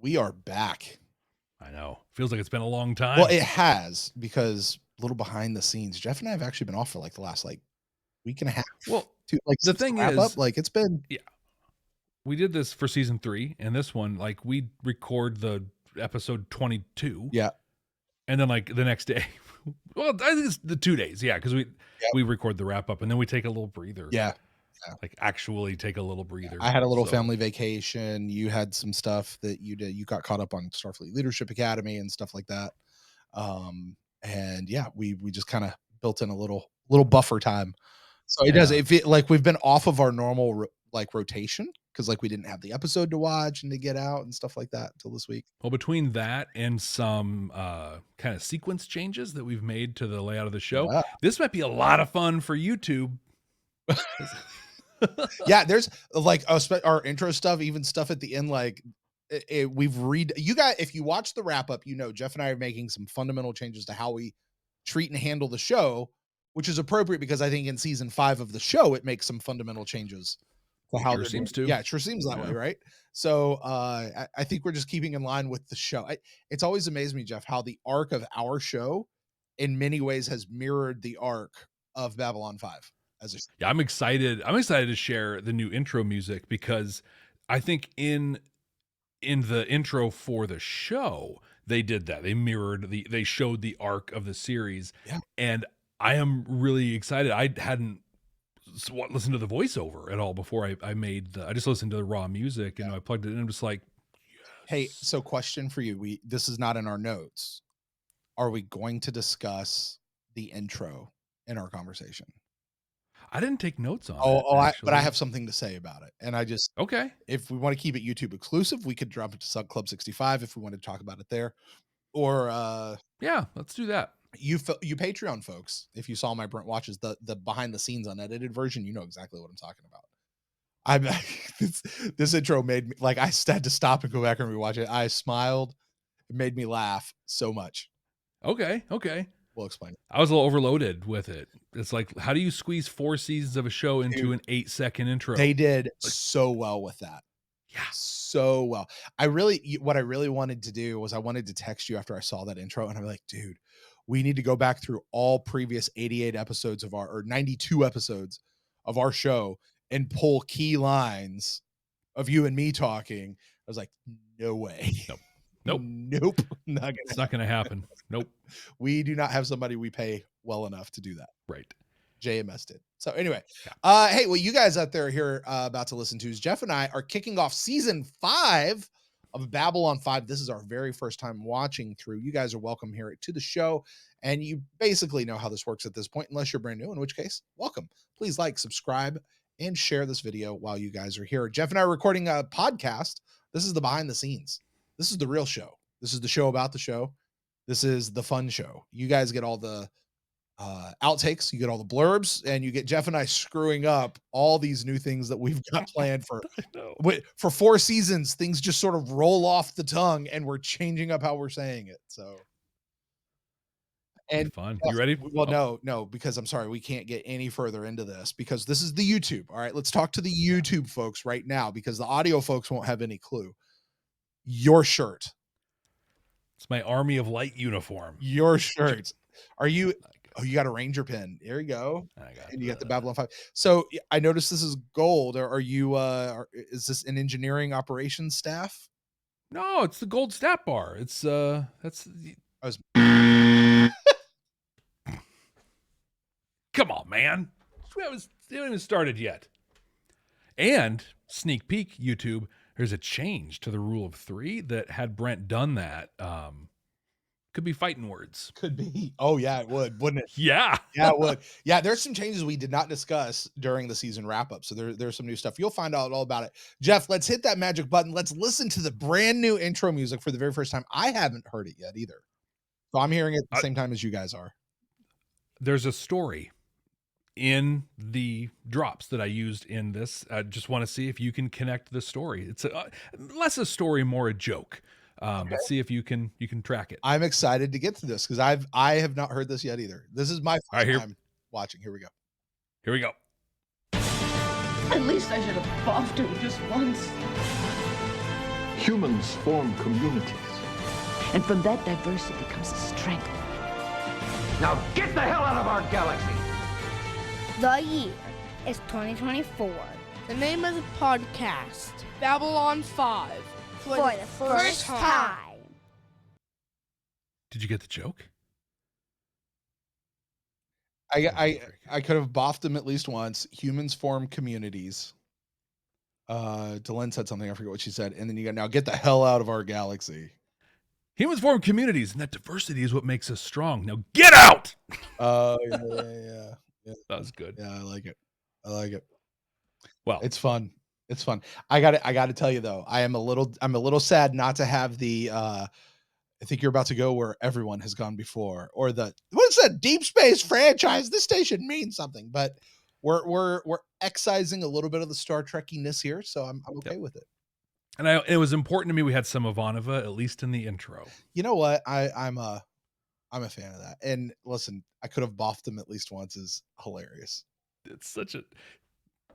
We are back. I know. Feels like it's been a long time. Well, it has, because a little behind the scenes, Jeff and I have actually been off for like the last week and a half. Well, like the thing wrap is, up, like it's been. Yeah, we did this for season 3, and this one, like, we record the episode 22. Yeah. And then like the next day, well, I think it's the 2 days. Yeah. Cause we record the wrap up and then we take a little breather. Yeah. Like actually take a little breather. I had a little family vacation. You had some stuff that you did. You got caught up on Starfleet Leadership Academy and stuff like that. And yeah, we just kind of built in a little buffer time. So it does. If it like we've been off of our normal like rotation, because like we didn't have the episode to watch and to get out and stuff like that until this week. Well, between that and some kind of sequence changes that we've made to the layout of the show, this might be a lot of fun for YouTube. Yeah, there's like our intro stuff, even stuff at the end, like we've you guys, if you watch the wrap up, you know Jeff and I are making some fundamental changes to how we treat and handle the show, which is appropriate because I think in season 5 of the show it makes some fundamental changes to how it seems to. Yeah, it sure seems that way, right? So I think we're just keeping in line with the show. It's always amazed me, Jeff, how the arc of our show in many ways has mirrored the arc of Babylon 5. Yeah, I'm excited. I'm excited to share the new intro music because I think in the intro for the show, they did that. They mirrored they showed the arc of the series. Yeah. And I am really excited. I hadn't listened to the voiceover at all before I just listened to the raw music and I plugged it in. I'm just like, yes. Hey, so question for you. This is not in our notes. Are we going to discuss the intro in our conversation? I didn't take notes on it. But I have something to say about it. And I just, okay. If we want to keep it YouTube exclusive, we could drop it to Sub Club 65 if we want to talk about it there. Or yeah, let's do that. You Patreon folks, if you saw my Brent watches the behind the scenes unedited version, you know exactly what I'm talking about. This intro made me, like, I had to stop and go back and rewatch it. I smiled. It made me laugh so much. Okay. We'll explain it. I was a little overloaded with it. It's like, how do you squeeze 4 seasons of a show into an 8-second intro? They did so well with that. Yeah, so well. What I really wanted to do was I wanted to text you after I saw that intro, and I'm like, dude, we need to go back through all previous 88 episodes of or 92 episodes of our show and pull key lines of you and me talking. I was like, no way. Nope. It's not gonna happen. Nope. We do not have somebody we pay well enough to do that. Right. JMS did. So anyway, hey, well, you guys out there here about to listen to is Jeff and I are kicking off season 5 of Babylon 5. This is our very first time watching through. You guys are welcome here to the show, and you basically know how this works at this point, unless you're brand new, in which case, welcome. Please like, subscribe, and share this video while you guys are here. Jeff and I are recording a podcast. This is the behind the scenes. This is the real show. This is the show about the show. This is the fun show. You guys get all the outtakes, you get all the blurbs, and you get Jeff and I screwing up all these new things that we've got planned for 4 seasons. Things just sort of roll off the tongue, and we're changing up how we're saying it. So, and fun. You ready? Well, no, because I'm sorry, we can't get any further into this because this is the YouTube. All right, let's talk to the YouTube folks right now because the audio folks won't have any clue. Your shirt. It's my Army of Light uniform. Your shirt. Are you? Oh, you got a Ranger pin. There you go. And you got the Babylon 5. So I noticed this is gold. Are you? Is this an engineering operations staff? No, it's the gold stat bar. It's that's. Come on, man. We haven't even started yet. And sneak peek, YouTube. There's a change to the rule of 3 that had Brent done that. Could be fighting words. Could be. Oh, yeah, it would, wouldn't it? Yeah. Yeah, it would. Yeah, there's some changes we did not discuss during the season wrap-up. So there's some new stuff. You'll find out all about it. Jeff, let's hit that magic button. Let's listen to the brand new intro music for the very first time. I haven't heard it yet either. So I'm hearing it at the same time as you guys are. There's a story in the drops that I used in this. I just want to see if you can connect the story. It's less a story, more a joke. But see if you can track it. I'm excited to get to this because I have not heard this yet either. This is my first time watching. Here we go. At least I should have buffed him just once. Humans form communities. And from that diversity comes a strength. Now get the hell out of our galaxy! The year is 2024. The name of the podcast, Babylon 5. For the first time. Did you get the joke? I could have boffed him at least once. Humans form communities. Delenn said something, I forget what she said, and then you got, now get the hell out of our galaxy. Humans form communities, and that diversity is what makes us strong. Now get out! Yeah. That was good. Yeah, I like it. Well, it's fun. I got to tell you though, I'm a little sad not to have the I think you're about to go where everyone has gone before, or what's that deep space franchise? This station means something, but we're excising a little bit of the Star Trekkiness here, so I'm okay with it. And it was important to me we had some Ivanova, at least in the intro. You know what? I'm a fan of that. And listen, I could have boffed him at least once is hilarious. It's such a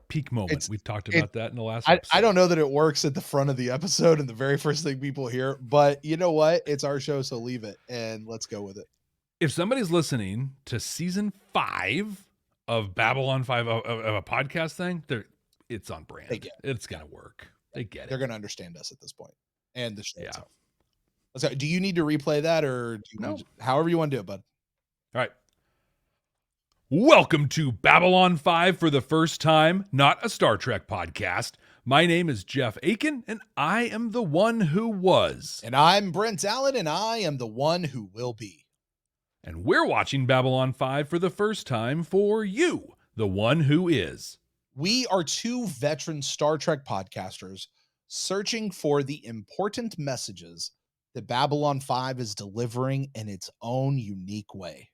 peak moment. We've talked about that in the last episode. I don't know that it works at the front of the episode and the very first thing people hear, but you know what? It's our show, so leave it and let's go with it. If somebody's listening to season 5 of Babylon 5 of a podcast thing, it's on brand. It's gonna work. They get it. They're gonna understand us at this point. And the show. Yeah. So, do you need to replay that, or do you however you want to do it, bud? All right. Welcome to Babylon 5 for the first time, not a Star Trek podcast. My name is Jeff Akin, and I am the one who was. And I'm Brent Allen, and I am the one who will be. And we're watching Babylon 5 for the first time for you, the one who is. We are two veteran Star Trek podcasters searching for the important messages that Babylon 5 is delivering in its own unique way.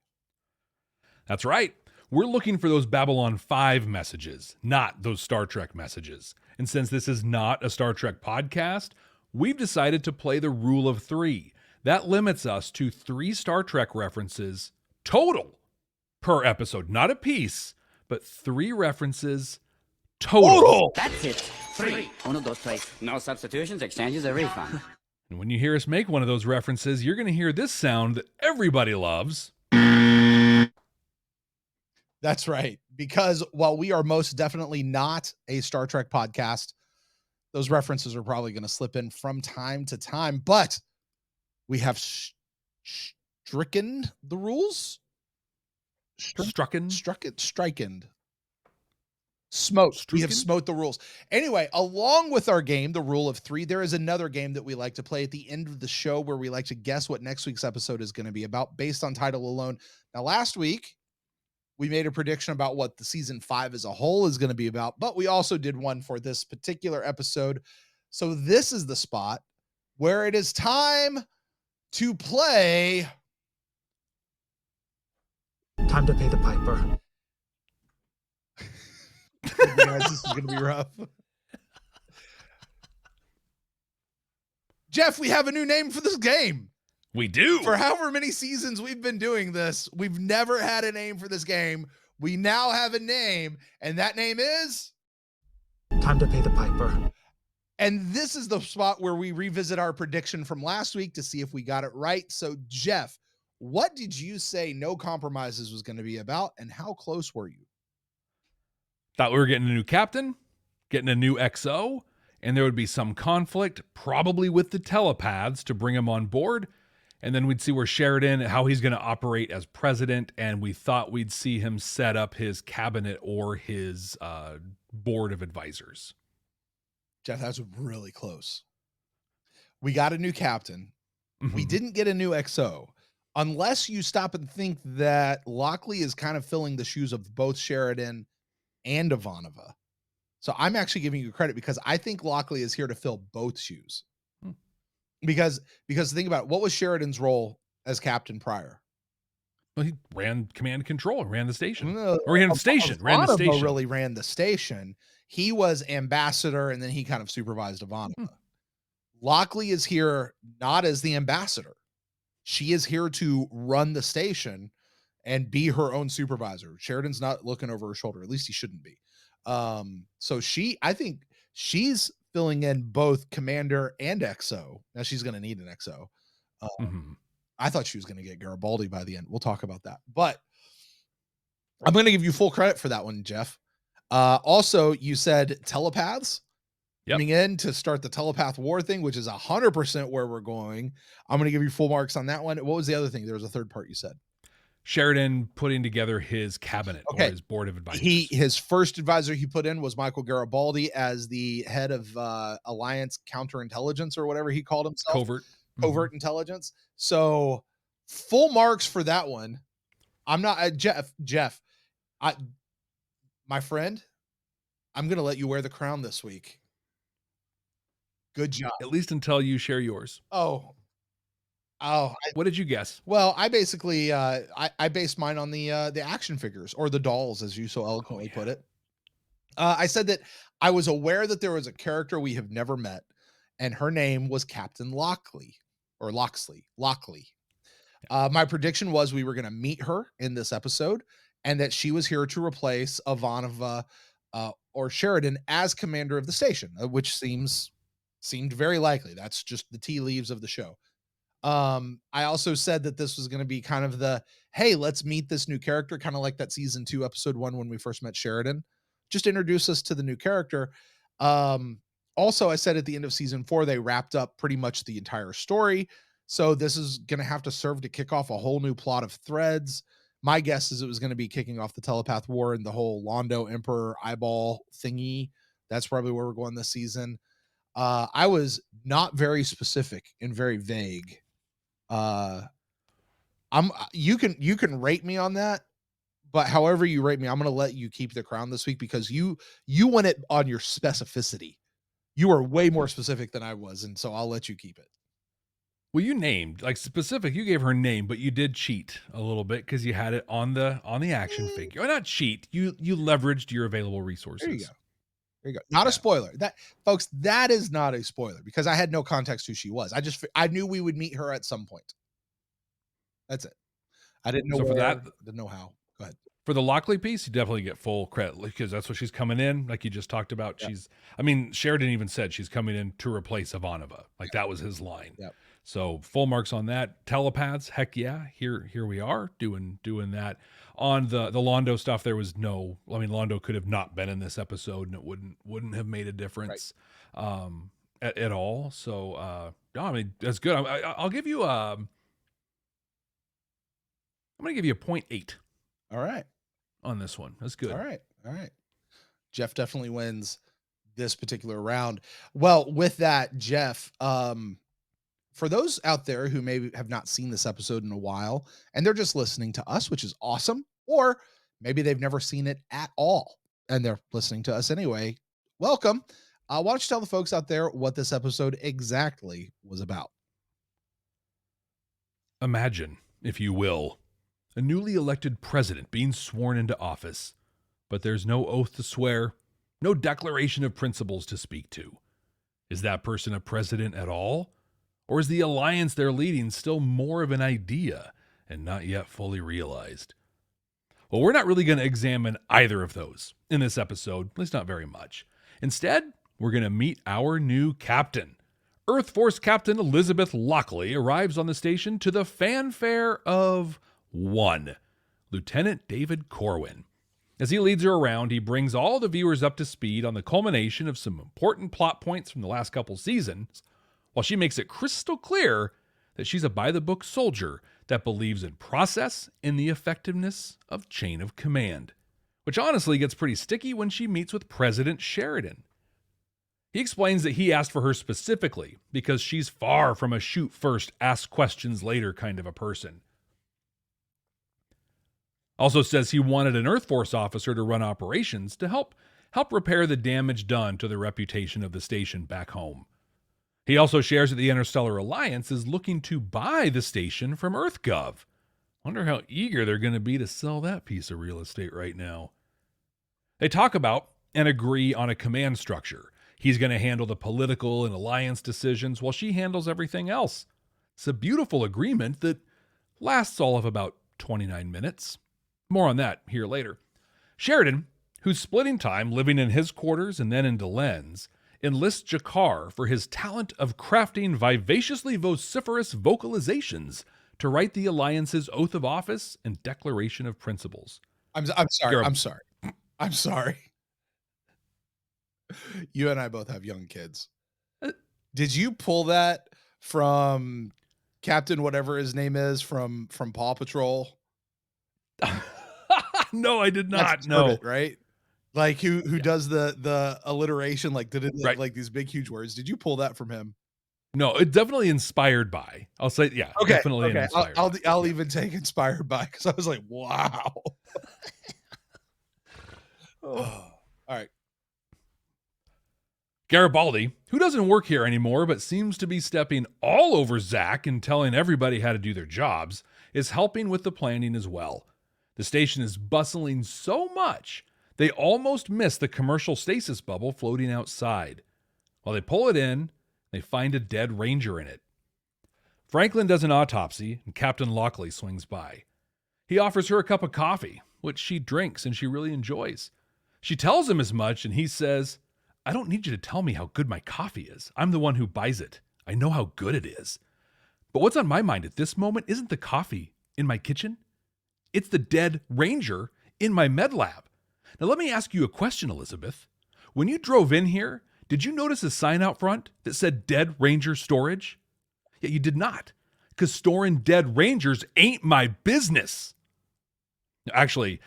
That's right. We're looking for those Babylon 5 messages, not those Star Trek messages. And since this is not a Star Trek podcast, we've decided to play the rule of 3. That limits us to 3 Star Trek references total per episode, not a piece, but 3 references total. That's it. 3. 1, 2, 3. No substitutions, exchanges, or refund. And when you hear us make one of those references, you're going to hear this sound that everybody loves. That's right. Because while we are most definitely not a Star Trek podcast, those references are probably going to slip in from time to time. But we have stricken the rules. Smote. We have smote the rules. Anyway, along with our game, the rule of 3, there is another game that we like to play at the end of the show where we like to guess what next week's episode is going to be about based on title alone. Now, last week, we made a prediction about what the season 5 as a whole is going to be about, but we also did one for this particular episode. So this is the spot where it is time to play. Time to pay the piper. Guys, this is going to be rough. Jeff, we have a new name for this game. We do. For however many seasons we've been doing this, we've never had a name for this game. We now have a name, and that name is Time to pay the piper. And this is the spot where we revisit our prediction from last week to see if we got it right. So, Jeff, what did you say No Compromises was going to be about, and how close were you? Thought we were getting a new captain, getting a new XO, and there would be some conflict, probably with the telepaths to bring him on board. And then we'd see where Sheridan, how he's going to operate as president. And we thought we'd see him set up his cabinet or his board of advisors. Jeff, that was really close. We got a new captain. Mm-hmm. We didn't get a new XO. Unless you stop and think that Lochley is kind of filling the shoes of both Sheridan and Ivanova. So I'm actually giving you credit because I think Lochley is here to fill both shoes. Because think about it, what was Sheridan's role as captain prior? Well, he ran command and control, ran the station. No, or ran the station. Really ran the station. He was ambassador, and then he kind of supervised Ivanova. Lochley is here not as the ambassador. She is here to run the station and be her own supervisor. Sheridan's not looking over her shoulder. At least he shouldn't be. So I think she's filling in both Commander and XO. Now she's going to need an XO. I thought she was going to get Garibaldi by the end. We'll talk about that. But I'm going to give you full credit for that one, Jeff. Also, you said telepaths coming in to start the telepath war thing, which is 100% where we're going. I'm going to give you full marks on that one. What was the other thing? There was a third part you said. Sheridan putting together his cabinet or his board of advisors. His first advisor he put in was Michael Garibaldi as the head of Alliance Counterintelligence or whatever he called himself. Covert intelligence. So full marks for that one. I'm not Jeff. My friend, I'm going to let you wear the crown this week. Good job. At least until you share yours. What did you guess? Well, I basically I based mine on the action figures or the dolls, as you so eloquently put it. I said that I was aware that there was a character we have never met, and her name was Captain Lochley or Lochley. My prediction was we were going to meet her in this episode, and that she was here to replace Ivanova or Sheridan as commander of the station, which seemed very likely. That's just the tea leaves of the show. I also said that this was going to be kind of the, hey, let's meet this new character, kind of like that season 2, episode 1, when we first met Sheridan. Just introduce us to the new character. Also, I said at the end of season 4, they wrapped up pretty much the entire story. So this is going to have to serve to kick off a whole new plot of threads. My guess is it was going to be kicking off the telepath war and the whole Londo Emperor eyeball thingy. That's probably where we're going this season. I was not very specific and very vague. You can rate me on that, but however you rate me, I'm going to let you keep the crown this week because you went it on your specificity. You were way more specific than I was, and so I'll let you keep it. Well, you named like specific. You gave her name, but you did cheat a little bit because you had it on the action figure. Or not cheat. You leveraged your available resources. There you go. Not a spoiler. That, folks, that is not a spoiler because I had no context who she was. I knew we would meet her at some point. That's it. I didn't know didn't know how. Go ahead. For the Lochley piece, you definitely get full credit because that's what she's coming in. Like you just talked about. Yeah. Sheridan even said she's coming in to replace Ivanova. Like that was his line. Yep. So full marks on that. Telepaths, heck yeah. Here we are doing that. On the Londo stuff, there was no. Londo could have not been in this episode, and it wouldn't have made a difference at all. So that's good. I'll give you I'm going to give you a 0.8. All right. On this one, that's good. All right. Jeff definitely wins this particular round. Well, with that, Jeff, for those out there who maybe have not seen this episode in a while and they're just listening to us, which is awesome, or maybe they've never seen it at all and they're listening to us anyway, welcome. Why don't you tell the folks out there what this episode exactly was about? Imagine, if you will, a newly elected president being sworn into office, but there's no oath to swear, no declaration of principles to speak to. Is that person a president at all? Or is the alliance they're leading still more of an idea and not yet fully realized? Well, we're not really going to examine either of those in this episode, at least not very much. Instead, we're going to meet our new captain. Earth Force Captain Elizabeth Lochley arrives on the station to the fanfare of one, Lieutenant David Corwin. As he leads her around, he brings all the viewers up to speed on the culmination of some important plot points from the last couple seasons, while she makes it crystal clear that she's a by-the-book soldier that believes in process and the effectiveness of chain of command, which honestly gets pretty sticky when she meets with President Sheridan. He explains that he asked for her specifically because she's far from a shoot first, ask questions later kind of a person. Also says he wanted an Earth Force officer to run operations to help repair the damage done to the reputation of the station back home. He also shares that the Interstellar Alliance is looking to buy the station from EarthGov. Wonder how eager they're going to be to sell that piece of real estate right now. They talk about and agree on a command structure. He's going to handle the political and alliance decisions while she handles everything else. It's a beautiful agreement that lasts all of about 29 minutes. More on that here later. Sheridan, who's splitting time living in his quarters and then in Delen's, enlists Jakar for his talent of crafting vivaciously vociferous vocalizations to write the Alliance's oath of office and declaration of principles. I'm sorry. I'm sorry. I'm sorry. You and I both have young kids. Did you pull that from Captain whatever his name is from Paw Patrol? No, I did not. That's no, Turbot, right? Like who does the alliteration, like did it Right. like these big huge words? Did you pull that from him? No, it's definitely inspired by. I'll say, yeah, Okay, definitely okay. inspired. I'll even take inspired by, because I was like, wow. Oh, all right. Garibaldi, who doesn't work here anymore but seems to be stepping all over Zach and telling everybody how to do their jobs, is helping with the planning as well. The station is bustling so much, they almost miss the commercial stasis bubble floating outside. While they pull it in, they find a dead ranger in it. Franklin does an autopsy, and Captain Lochley swings by. He offers her a cup of coffee, which she drinks and she really enjoys. She tells him as much, and he says, "I don't need you to tell me how good my coffee is. I'm the one who buys it. I know how good it is. But what's on my mind at this moment isn't the coffee in my kitchen. It's the dead ranger in my med lab. Now let me ask you a question, Elizabeth. When you drove in here, did you notice a sign out front that said Dead Ranger Storage? Yeah, you did not, because storing dead rangers ain't my business." Actually,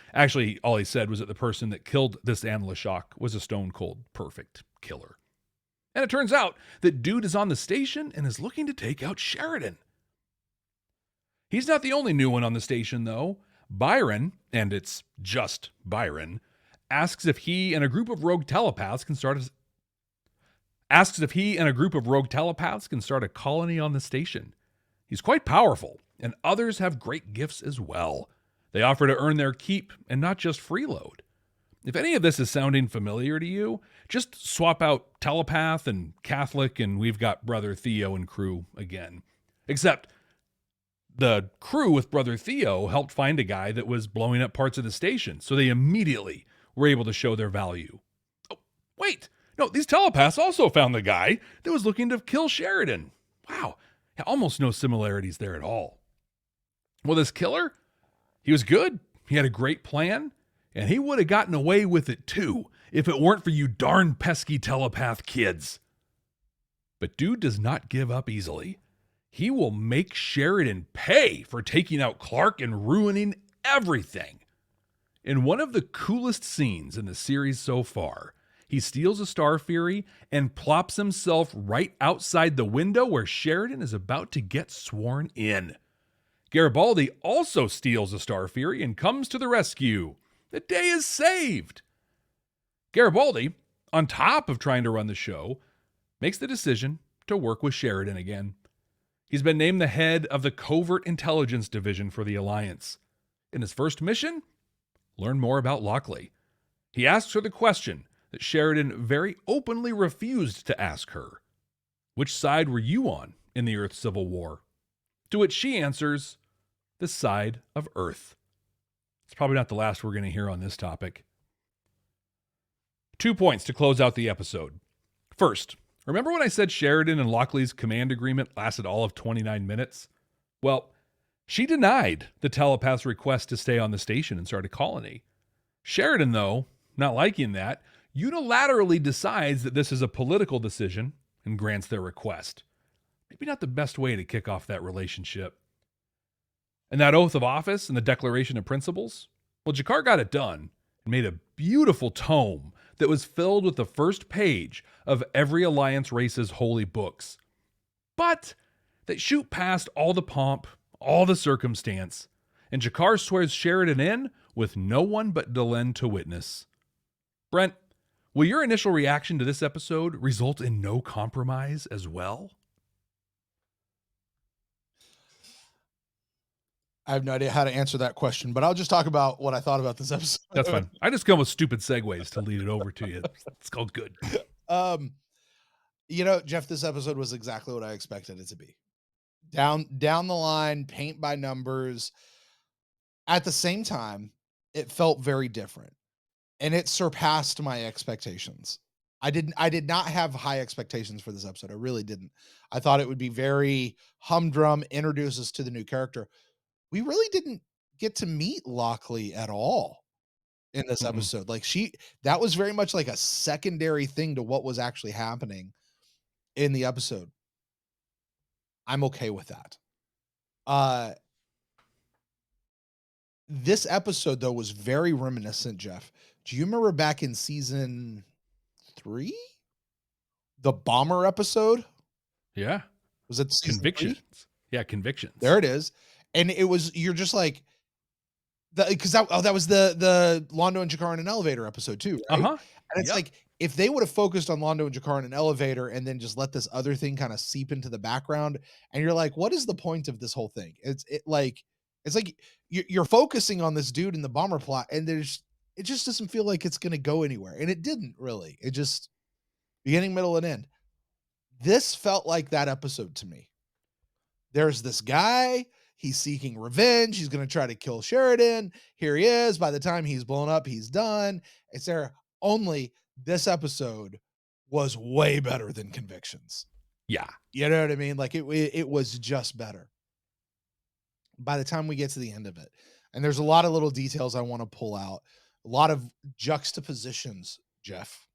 all he said was that the person that killed this Anlashok was a stone cold perfect killer. And it turns out that dude is on the station and is looking to take out Sheridan. He's not the only new one on the station, though. Byron, and it's just Byron, asks if he and a group of rogue telepaths can start a colony on the station. He's quite powerful, and others have great gifts as well. They offer to earn their keep and not just freeload. If any of this is sounding familiar to you, just swap out telepath and Catholic, and we've got Brother Theo and crew again. Except the crew with Brother Theo helped find a guy that was blowing up parts of the station, so they immediately were able to show their value. Oh, wait. No, these telepaths also found the guy that was looking to kill Sheridan. Wow. Almost no similarities there at all. Well, this killer, he was good. He had a great plan, and he would have gotten away with it too if it weren't for you darn pesky telepath kids. But dude does not give up easily. He will make Sheridan pay for taking out Clark and ruining everything. In one of the coolest scenes in the series so far, he steals a Starfury and plops himself right outside the window where Sheridan is about to get sworn in. Garibaldi also steals a Starfury and comes to the rescue. The day is saved. Garibaldi, on top of trying to run the show, makes the decision to work with Sheridan again. He's been named the head of the Covert Intelligence Division for the Alliance. In his first mission, learn more about Lochley. He asks her the question that Sheridan very openly refused to ask her. Which side were you on in the Earth Civil War? To which she answers, the side of Earth. It's probably not the last we're going to hear on this topic. 2 points to close out the episode. First, remember when I said Sheridan and Lochley's command agreement lasted all of 29 minutes? Well, she denied the telepath's request to stay on the station and start a colony. Sheridan, though, not liking that, unilaterally decides that this is a political decision and grants their request. Maybe not the best way to kick off that relationship. And that oath of office and the declaration of principles? Well, Jakar got it done and made a beautiful tome that was filled with the first page of every Alliance race's holy books. But they shoot past all the pomp, all the circumstance, and Jakar swears Sheridan in with no one but Delenn to witness. Brent, will your initial reaction to this episode result in no compromise as well? I have no idea how to answer that question, but I'll just talk about what I thought about this episode. That's fine. I just come with stupid segues to lead it over to you. It's called good. Jeff, this episode was exactly what I expected it to be. Down the line, paint by numbers. At the same time, it felt very different, and it surpassed my expectations. I did not have high expectations for this episode. I really didn't. I thought it would be very humdrum, introduce us to the new character. We really didn't get to meet Lochley at all in this episode. Like that was very much like a secondary thing to what was actually happening in the episode. I'm okay with that. This episode though was very reminiscent, Jeff. Do you remember back in season 3? The bomber episode? Yeah. Was it season Convictions? 3? Yeah, Convictions. There it is. And it was, you're just like, because that was the Londo and Jakar in an elevator episode too, right? And it's like, if they would have focused on Londo and Jakar in an elevator and then just let this other thing kind of seep into the background, and you're like, what is the point of this whole thing? It's like you're focusing on this dude in the bomber plot, and it just doesn't feel like it's going to go anywhere. And it didn't really. It just beginning, middle, and end. This felt like that episode to me. There's this guy. He's seeking revenge. He's going to try to kill Sheridan. Here he is. By the time he's blown up, he's done. It's there. Only this episode was way better than Convictions. Yeah. You know what I mean? Like it was just better. By the time we get to the end of it, and there's a lot of little details I want to pull out, a lot of juxtapositions, Jeff,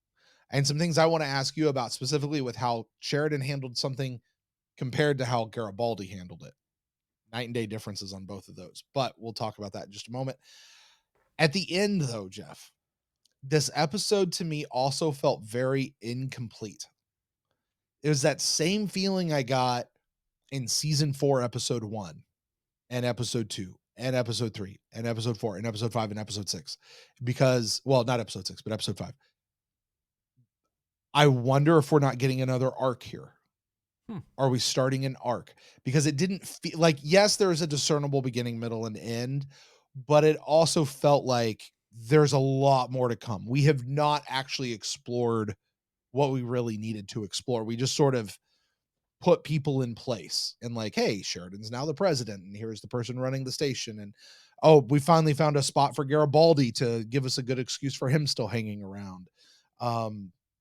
and some things I want to ask you about specifically with how Sheridan handled something compared to how Garibaldi handled it. Night and day differences on both of those, but we'll talk about that in just a moment. At the end though, Jeff, this episode to me also felt very incomplete. It was that same feeling I got in season 4, episode 1 and episode 2 and episode 3 and episode 4 and episode 5 and episode 6, because, well, not episode 6, but episode 5. I wonder if we're not getting another arc here. Are we starting an arc? Because it didn't feel like, yes, there is a discernible beginning, middle, and end, but it also felt like there's a lot more to come. We have not actually explored what we really needed to explore. We just sort of put people in place and like, hey, Sheridan's now the president, and here's the person running the station. And oh, we finally found a spot for Garibaldi to give us a good excuse for him still hanging around.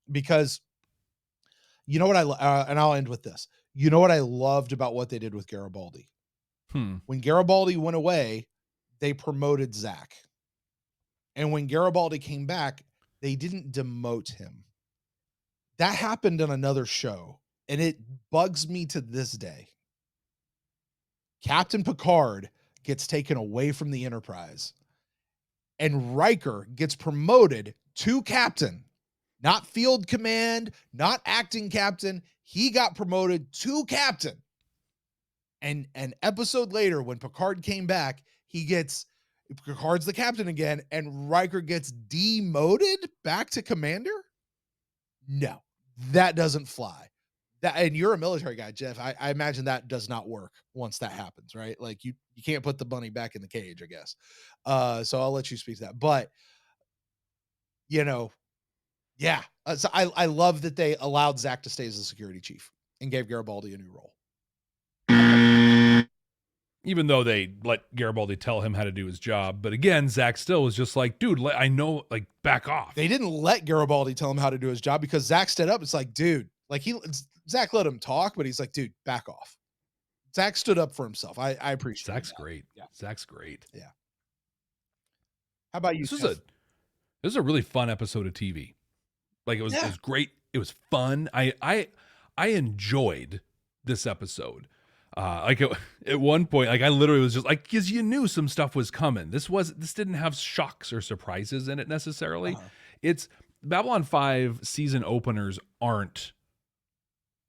Because you know what and I'll end with this. You know what I loved about what they did with Garibaldi? When Garibaldi went away, they promoted Zach. And when Garibaldi came back, they didn't demote him. That happened on another show, and it bugs me to this day. Captain Picard gets taken away from the Enterprise, and Riker gets promoted to captain. Not field command, not acting captain. He got promoted to captain. And an episode later, when Picard came back, Picard's the captain again, and Riker gets demoted back to commander? No, that doesn't fly. And you're a military guy, Jeff. I imagine that does not work once that happens, right? Like you can't put the bunny back in the cage, I guess. So I'll let you speak to that. But, yeah. So I love that they allowed Zach to stay as the security chief and gave Garibaldi a new role. Even though they let Garibaldi tell him how to do his job. But again, Zach still was just like, dude, I know, like, back off. They didn't let Garibaldi tell him how to do his job because Zach stood up. It's like, dude, Zach let him talk, but he's like, dude, back off. Zach stood up for himself. I appreciate Zach's that. great. Yeah. Zach's great. Yeah. How about you? This is a really fun episode of TV. Like it was great. It was fun. I enjoyed this episode. Like at one point, like I literally was just like, because you knew some stuff was coming. This didn't have shocks or surprises in it necessarily. It's Babylon 5 season openers aren't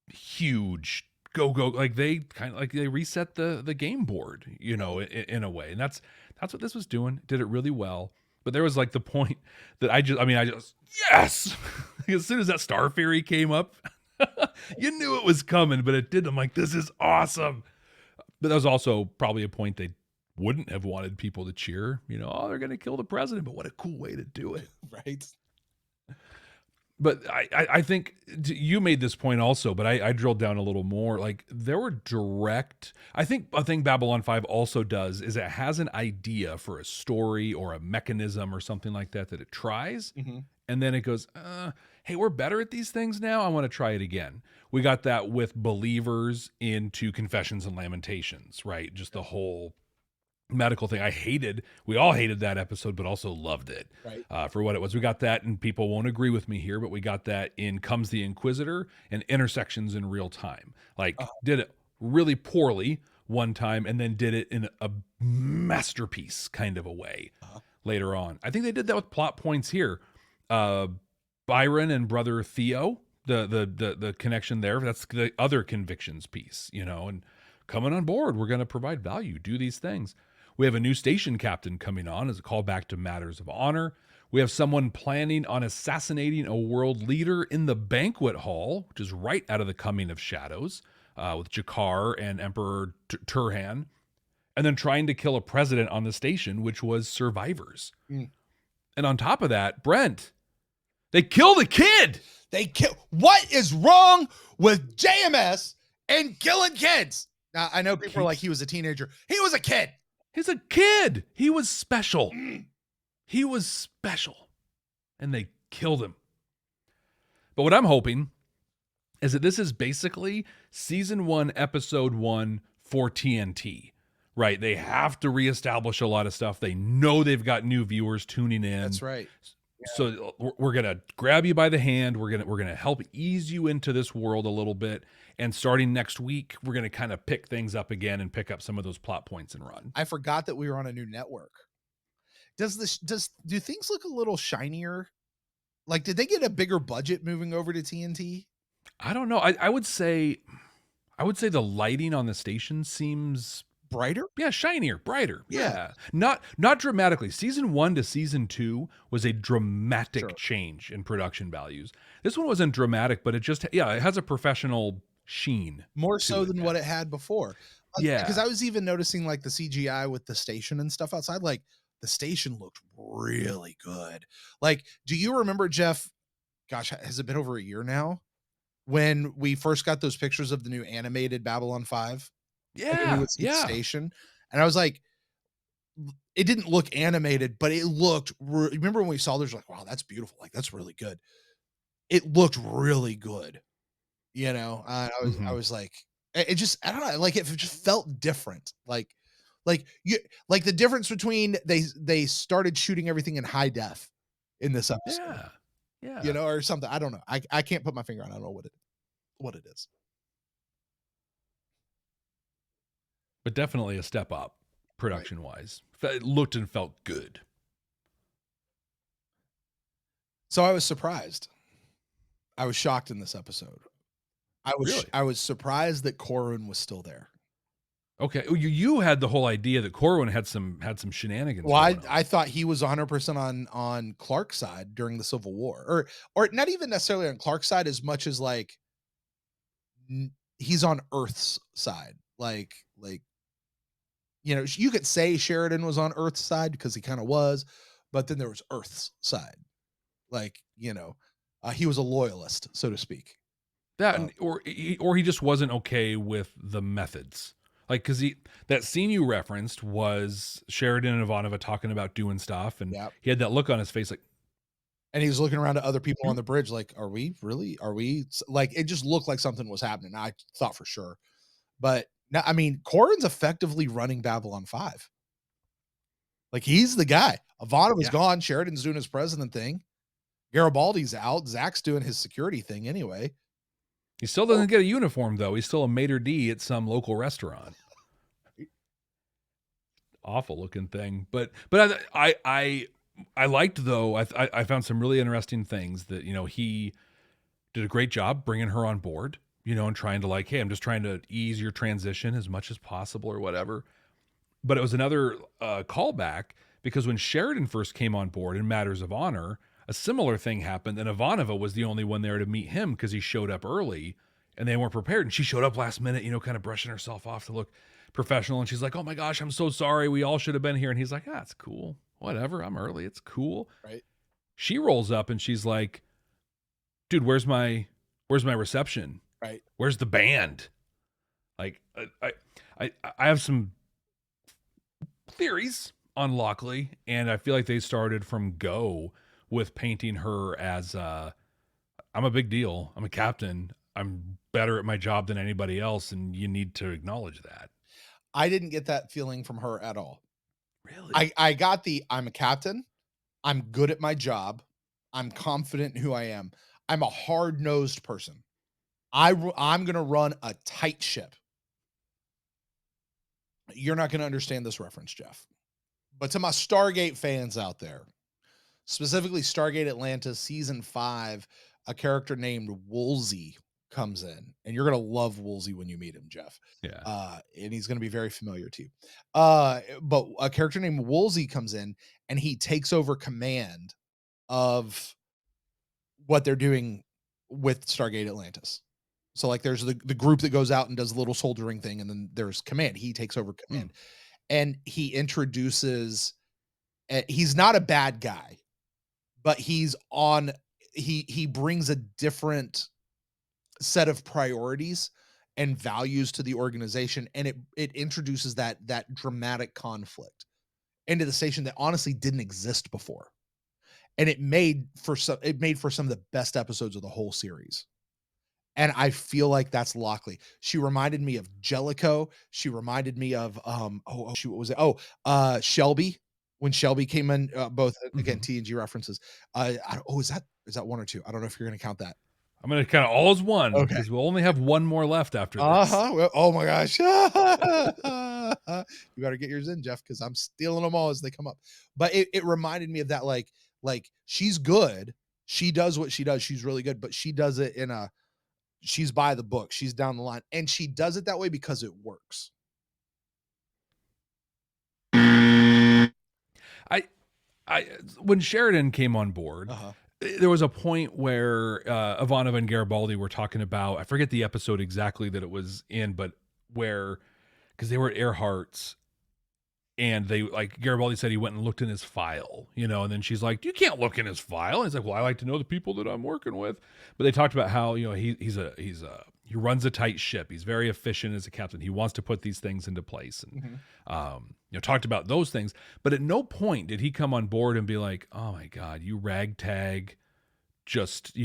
huge. Go like they kind of like they reset the game board, in a way, and that's what this was doing. Did it really well. But there was like the point that I just yes, as soon as that Starfury came up. You knew it was coming, but it didn't. I'm like, this is awesome. But that was also probably a point they wouldn't have wanted people to cheer. Oh, they're going to kill the president, but what a cool way to do it. Right. But I think you made this point also, but I drilled down a little more. Like there were I think a thing Babylon 5 also does is it has an idea for a story or a mechanism or something like that it tries. Mm-hmm. and then it goes, hey, we're better at these things now. I want to try it again. We got that with Believers into Confessions and Lamentations, right? Just the whole medical thing. We all hated that episode, but also loved it for what it was. We got that, and people won't agree with me here, but we got that in Comes the Inquisitor and Intersections in Real Time. Like, did it really poorly one time, and then did it in a masterpiece kind of a way later on. I think they did that with plot points here. Byron and brother Theo, the connection there. That's the other convictions piece, and coming on board, we're going to provide value, do these things. We have a new station captain coming on as a callback to Matters of Honor. We have someone planning on assassinating a world leader in the banquet hall, which is right out of the Coming of Shadows, with Jakar and Emperor Turhan, and then trying to kill a president on the station, which was Survivors. And on top of that, Brent, they killed a kid. What is wrong with JMS and killing kids? Now, I know people are like, he was a teenager. He was a kid. He's a kid. He was special. He was special. And they killed him. But what I'm hoping is that this is basically season 1, episode 1 for TNT, right? They have to reestablish a lot of stuff. They know they've got new viewers tuning in. That's right. So we're going to grab you by the hand. We're going to help ease you into this world a little bit. And starting next week, we're going to kind of pick things up again and pick up some of those plot points and run. I forgot that we were on a new network. Do things look a little shinier? Like, did they get a bigger budget moving over to TNT? I don't know. I would say the lighting on the station seems brighter. Yeah, shinier, brighter. Yeah. Not dramatically. Season 1 to season 2 was a dramatic change in production values. This one wasn't dramatic, but it has a professional sheen. More so than what it had before. Yeah. Because I was even noticing like the CGI with the station and stuff outside, like the station looked really good. Like, do you remember, Jeff, gosh, has it been over a year now, when we first got those pictures of the new animated Babylon 5? Yeah. Station. And I was like, it didn't look animated, but it looked, remember when we saw there's like, wow, that's beautiful. Like, that's really good. It looked really good. I was like, it just, I don't know. Like, it just felt different. Like the difference between they started shooting everything in high def in this episode. Yeah. Or something. I don't know. I can't put my finger on it. I don't know what it is. But definitely a step up production wise. It looked and felt good. So I was surprised. I was shocked in this episode. I was surprised that Corwin was still there. Okay, you had the whole idea that Corwin had some shenanigans. Well, I thought he was 100% on Clark's side during the Civil War, or not even necessarily on Clark's side as much as like he's on Earth's side. Like you could say Sheridan was on Earth's side because he kind of was, but then there was Earth's side. Like, he was a loyalist, so to speak. Or he just wasn't okay with the methods. Like, because that scene you referenced was Sheridan and Ivanova talking about doing stuff, and he had that look on his face, like, and he was looking around at other people on the bridge, like, are we like, it just looked like something was happening. I thought for sure, but now, I mean, Corwin's effectively running Babylon 5. Like, he's the guy. Ivanova's gone. Sheridan's doing his president thing. Garibaldi's out. Zach's doing his security thing anyway. He still doesn't get a uniform, though. He's still a maitre d' at some local restaurant. Awful looking thing. But I liked, though, I found some really interesting things that, he did a great job bringing her on board, and trying to like, hey, I'm just trying to ease your transition as much as possible or whatever. But it was another callback, because when Sheridan first came on board in Matters of Honor, a similar thing happened, and Ivanova was the only one there to meet him because he showed up early and they weren't prepared. And she showed up last minute, kind of brushing herself off to look professional. And she's like, oh my gosh, I'm so sorry. We all should have been here. And he's like, it's cool. Whatever. I'm early. It's cool. Right. She rolls up and she's like, dude, where's my reception? Right. Where's the band? Like, I have some theories on Lochley, and I feel like they started from go with painting her as I'm a big deal. I'm a captain. I'm better at my job than anybody else, and you need to acknowledge that. I didn't get that feeling from her at all. Really? I got I'm a captain. I'm good at my job. I'm confident in who I am. I'm a hard-nosed person. I'm going to run a tight ship. You're not going to understand this reference, Jeff. But to my Stargate fans out there, specifically Stargate Atlantis Season 5, a character named Woolsey comes in. And you're going to love Woolsey when you meet him, Jeff. Yeah. And he's going to be very familiar to you. But a character named Woolsey comes in, and he takes over command of what they're doing with Stargate Atlantis. So like there's the group that goes out and does a little soldiering thing, and then there's command. He takes over command. And he introduces he's not a bad guy, but he brings a different set of priorities and values to the organization, and it introduces that dramatic conflict into the station that honestly didn't exist before. And it made for some of the best episodes of the whole series. And I feel like that's Lochley. She reminded me of Jellicoe. She reminded me of what was it? Shelby, when Shelby came in, both again TNG references. Is that one or two? I don't know if you're gonna count that. I'm gonna count all as one Okay. because we'll only have one more left after this. Well, oh my gosh. You better get yours in, Jeff, because I'm stealing them all as they come up. But it reminded me of that, like she's good. She does what she does. She's really good, but she does it she's by the book. She's down the line. And she does it that way because it works. When Sheridan came on board, there was a point where Ivanova and Garibaldi were talking about, I forget the episode exactly that it was in, but because they were at Earhart's, and they, like, Garibaldi said he went and looked in his file, and then she's like, you can't look in his file. And he's like, well, I like to know the people that I'm working with. But they talked about how, he runs a tight ship. He's very efficient as a captain. He wants to put these things into place, and, talked about those things. But at no point did he come on board and be like, oh my God, you ragtag, just,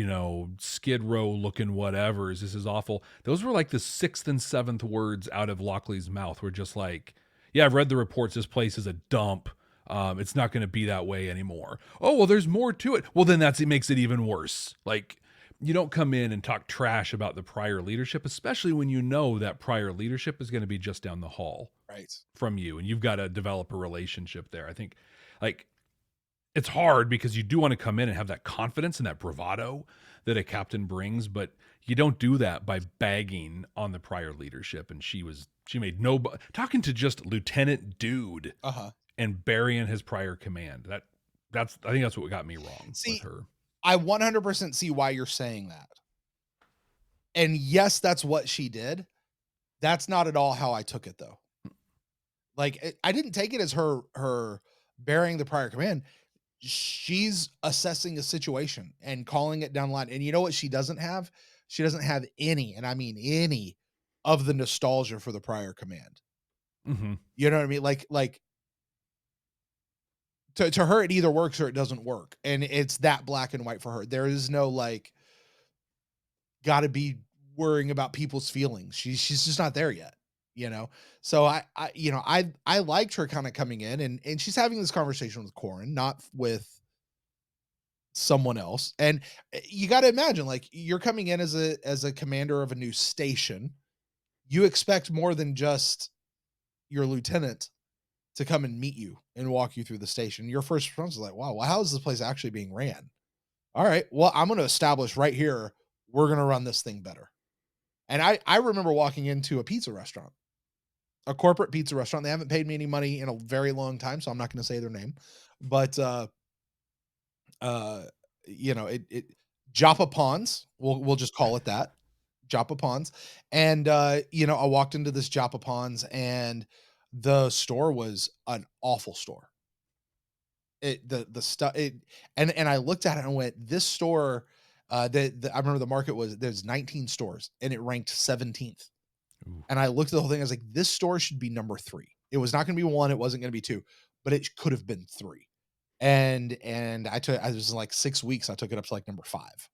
Skid Row looking whatevers. This is awful. Those were like the 6th and 7th words out of Lochley's mouth. Were just like, yeah, I've read the reports. This place is a dump. It's not going to be that way anymore. Oh, well, there's more to it. Well, then it makes it even worse. Like, you don't come in and talk trash about the prior leadership, especially when you know that prior leadership is going to be just down the hall from you, and you've got to develop a relationship there. I think, like, it's hard because you do want to come in and have that confidence and that bravado that a captain brings, but you don't do that by bagging on the prior leadership. And she made talking to just Lieutenant Dude and burying his prior command. I think that's what got me wrong with her. I 100% see why you're saying that. And yes, that's what she did. That's not at all how I took it, though. Like, I didn't take it as her burying the prior command. She's assessing a situation and calling it down the line. And you know what she doesn't have? She doesn't have any, and I mean any, of the nostalgia for the prior command. Mm-hmm. You know what I mean? Like to her, it either works or it doesn't work. And it's that black and white for her. There is no, like, got to be worrying about people's feelings. She's just not there yet. So I liked her kind of coming in, and she's having this conversation with Corwin, not with someone else. And you got to imagine, like, you're coming in as a commander of a new station. You expect more than just your lieutenant to come and meet you and walk you through the station. Your first response is like, wow, well, how is this place actually being ran? All right, well, I'm going to establish right here, we're going to run this thing better. And I remember walking into a pizza restaurant, a corporate pizza restaurant. They haven't paid me any money in a very long time, so I'm not going to say their name, but Joppa Ponds, we'll just call it that, Joppa Ponds. And I walked into this Joppa Ponds, and the store was an awful store. The stuff, and I looked at it and went, this store, I remember the market there's 19 stores and it ranked 17th. Ooh. And I looked at the whole thing. I was like, this store should be number 3. It was not going to be 1. It wasn't going to be 2, but it could have been 3. And I was like 6 weeks, I took it up to like number 5.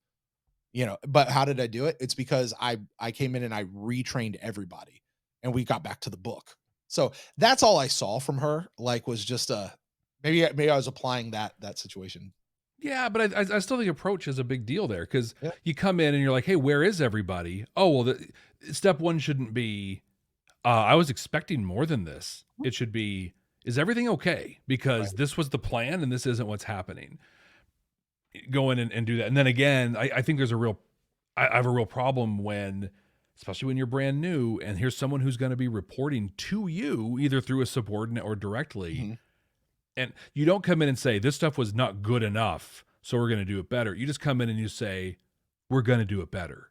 But how did I do it? It's because I came in and I retrained everybody and we got back to the book. So that's all I saw from her, like, was just maybe I was applying that situation. Yeah, but I still think approach is a big deal there, because Yeah. you come in and you're like, hey, where is everybody? Oh, well, step one shouldn't be, I was expecting more than this. It should be, is everything okay? Because this was the plan and this isn't what's happening. Go in and do that. And then again, I think there's I have a real problem when, especially when you're brand new and here's someone who's going to be reporting to you either through a subordinate or directly. Mm-hmm. And you don't come in and say, this stuff was not good enough, so we're going to do it better. You just come in and you say, we're going to do it better.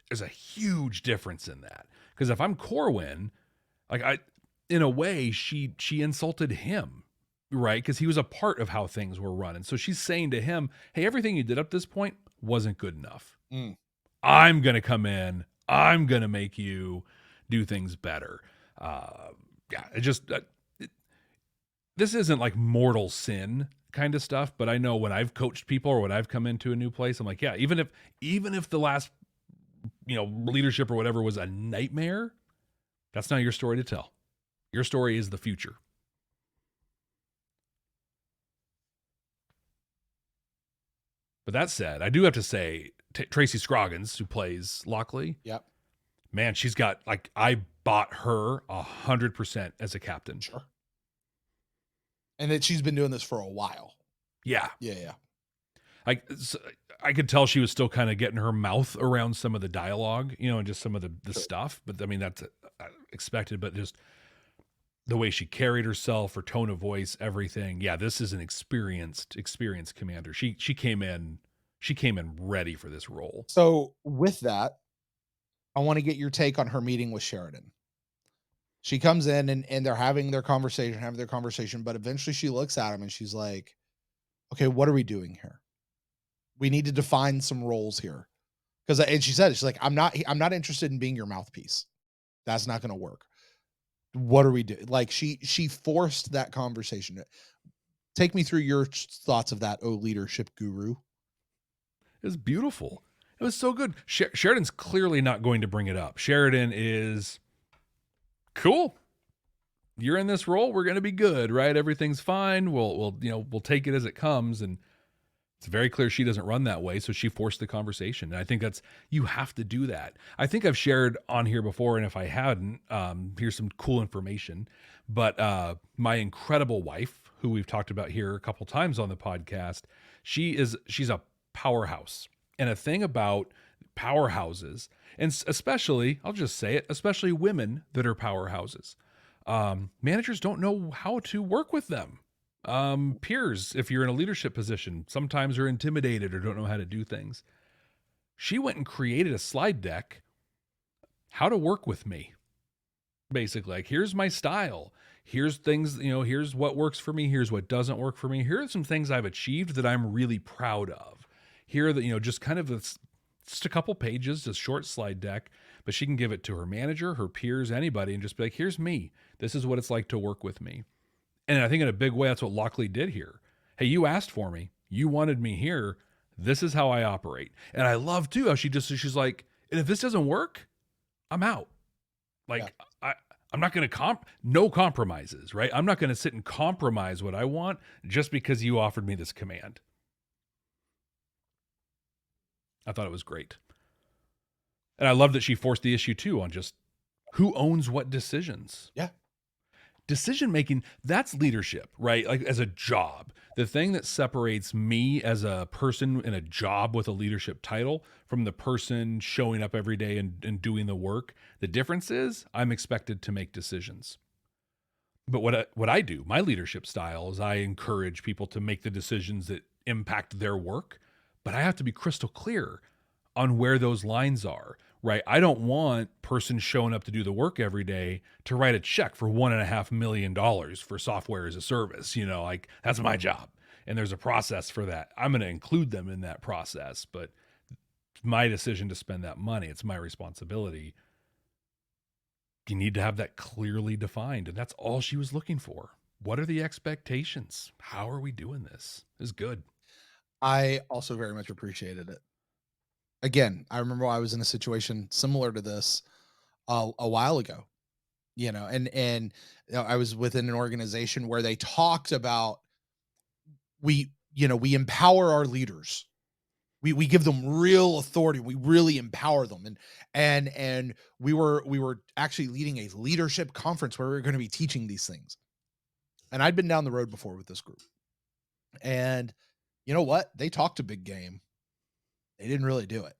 There's a huge difference in that. Because if I'm Corwin, like in a way, she insulted him, right? Because he was a part of how things were running. So she's saying to him, hey, everything you did up this point wasn't good enough. I'm going to come in. I'm going to make you do things better. This isn't like mortal sin kind of stuff, but I know when I've coached people or when I've come into a new place, I'm like, yeah, even if the last, leadership or whatever was a nightmare, that's not your story to tell. Your story is the future. But that said, I do have to say, Tracy Scroggins, who plays Lochley, Yep. Man, she's got, like, I bought her 100% as a captain. Sure. And that she's been doing this for a while. Yeah. Yeah. I could tell she was still kind of getting her mouth around some of the dialogue, and just some of the stuff. But I mean, that's expected, but just the way she carried herself, her tone of voice, everything. Yeah, this is an experienced commander. She came in ready for this role. So with that, I want to get your take on her meeting with Sheridan. She comes in and they're having their conversation, but eventually she looks at him and she's like, okay, what are we doing here? We need to define some roles here. And she said, she's like, I'm not interested in being your mouthpiece. That's not going to work. What are we doing? Like she forced that conversation. Take me through your thoughts of that, leadership guru. It was beautiful. It was so good. Sheridan's clearly not going to bring it up. Sheridan is cool. You're in this role. We're going to be good, right? Everything's fine. We'll take it as it comes. And it's very clear she doesn't run that way. So she forced the conversation. And I think you have to do that. I think I've shared on here before. And if I hadn't, here's some cool information. But my incredible wife, who we've talked about here a couple times on the podcast, she's a powerhouse. And a thing about powerhouses, and especially, I'll just say it, especially women that are powerhouses, managers don't know how to work with them. Peers, if you're in a leadership position, sometimes are intimidated or don't know how to do things. She went and created a slide deck, how to work with me. Basically, like, here's my style. Here's things, here's what works for me. Here's what doesn't work for me. Here are some things I've achieved that I'm really proud of. Here, just kind of just a couple pages, a short slide deck, but she can give it to her manager, her peers, anybody, and just be like, here's me. This is what it's like to work with me. And I think in a big way, that's what Lochley did here. Hey, you asked for me. You wanted me here. This is how I operate. And I love too how she's like, and if this doesn't work, I'm out. Like, yeah. I'm not going to no compromises, right? I'm not going to sit and compromise what I want just because you offered me this command. I thought it was great. And I love that she forced the issue too on just who owns what decisions. Yeah. Decision-making, that's leadership, right? Like, as a job, the thing that separates me as a person in a job with a leadership title from the person showing up every day and doing the work, the difference is I'm expected to make decisions. But what I do, my leadership style, is I encourage people to make the decisions that impact their work, but I have to be crystal clear on where those lines are. Right. I don't want person showing up to do the work every day to write a check for $1.5 million for software as a service. Like, that's my job. And there's a process for that. I'm going to include them in that process, but it's my decision to spend that money. It's my responsibility. You need to have that clearly defined. And that's all she was looking for. what are the expectations? How are we doing this? Is good. I also very much appreciated it. Again, I remember I was in a situation similar to this a while ago, and I was within an organization where they talked about we empower our leaders. We give them real authority. We really empower them. And we were actually leading a leadership conference where we were going to be teaching these things. And I'd been down the road before with this group. And you know what? They talked a big game. They didn't really do it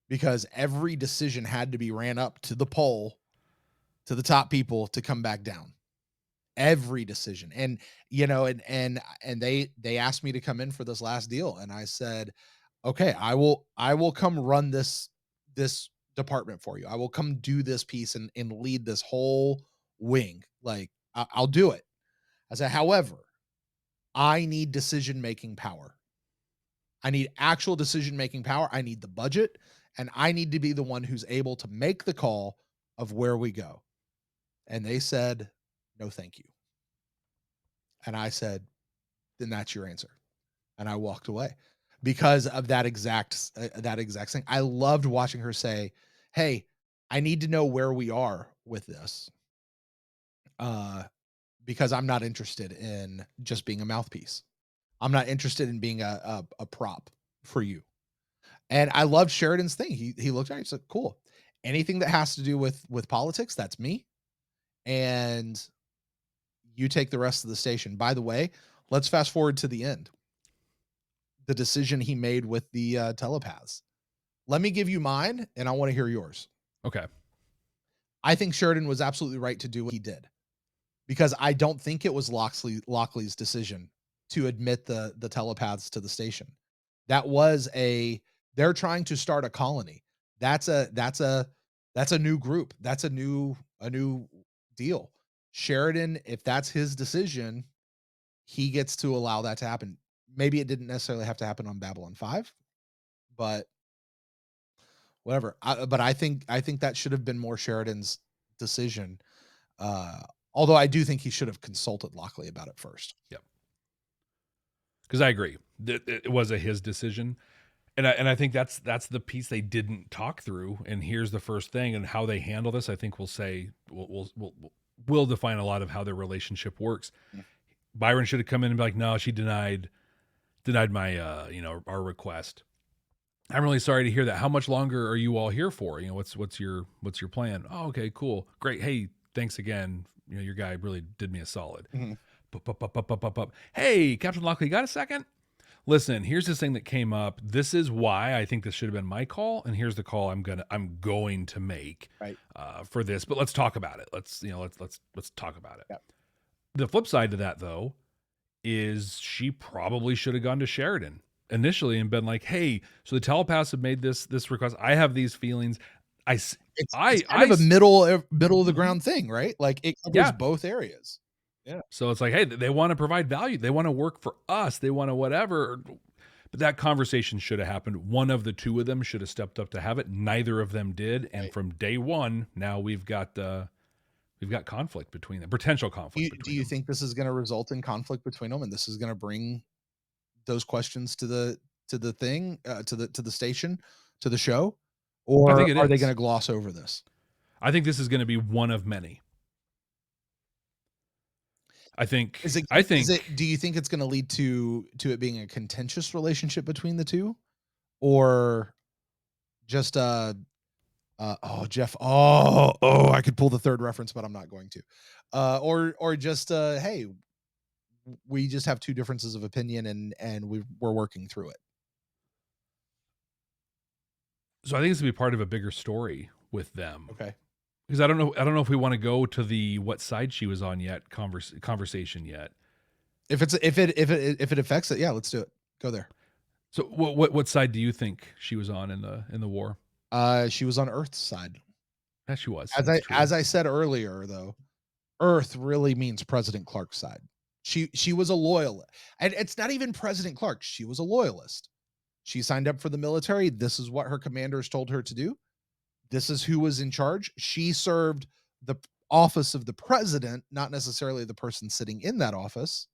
because every decision had to be ran up to the pole, to the top people to come back down. Every decision. And they asked me to come in for this last deal. And I said, okay, I will come run this department for you. I will come do this piece and lead this whole wing. Like I'll do it. I said, however, I need decision-making power. I need actual decision-making power. I need the budget, and I need to be the one who's able to make the call of where we go. And they said, no, thank you. And I said, then that's your answer. And I walked away because of that exact thing. I loved watching her say, hey, I need to know where we are with this. Because I'm not interested in just being a mouthpiece. I'm not interested in being a prop for you. And I loved Sheridan's thing. He looked at it, he said, cool. Anything that has to do with politics, that's me. And you take the rest of the station. By the way, let's fast forward to the end. The decision he made with the telepaths. Let me give you mine, and I want to hear yours. Okay. I think Sheridan was absolutely right to do what he did. Because I don't think it was Lochley's decision to admit the telepaths to the station. That was they're trying to start a colony. That's a new group. That's a new deal. Sheridan, if that's his decision, he gets to allow that to happen. Maybe it didn't necessarily have to happen on Babylon 5, but whatever. But I think that should have been more Sheridan's decision. Although I do think he should have consulted Lochley about it first. Yep. Because I agree. It was his decision. And I think that's the piece they didn't talk through. And here's the first thing, and how they handle this, I think we'll define a lot of how their relationship works. Yeah. Byron should have come in and be like, no, she denied my our request. I'm really sorry to hear that. How much longer are you all here for? What's your plan? Oh, okay, cool. Great. Hey, thanks again. Your guy really did me a solid. Mm-hmm. Hey, Captain Lochley, got a second? Listen, here's this thing that came up. This is why I think this should have been my call, and here's the call I'm going to make for this. But let's talk about it. Let's talk about it. Yep. The flip side to that, though, is she probably should have gone to Sheridan initially and been like, "Hey, so the telepaths have made this request. I have these feelings. It's kind of a middle of the ground thing, right? Like it covers both areas." Yeah. So it's like, hey, they want to provide value. They want to work for us. They want to whatever. But that conversation should have happened. One of the two of them should have stepped up to have it. Neither of them did. And from day one, now we've got conflict between them, potential conflict. Do you think this is going to result in conflict between them, and this is going to bring those questions to the thing, to the station, to the show, or are they going to gloss over this? I think this is going to be one of many. Do you think it's going to lead to it being a contentious relationship between the two, or just Jeff? I could pull the third reference, but I'm not going to. Or just hey, we just have two differences of opinion, and we're working through it. So I think it's going to be part of a bigger story with them. Okay. Because I don't know if we want to go to the what side she was on yet conversation yet. If it affects it, yeah, let's do it. Go there. So what side do you think she was on in the war? She was on Earth's side. Yeah, she was. As I said earlier, though, Earth really means President Clark's side. She was a loyalist, and it's not even President Clark. She was a loyalist. She signed up for the military. This is what her commanders told her to do. This is who was in charge. She served office of the president, not necessarily the person sitting in that office.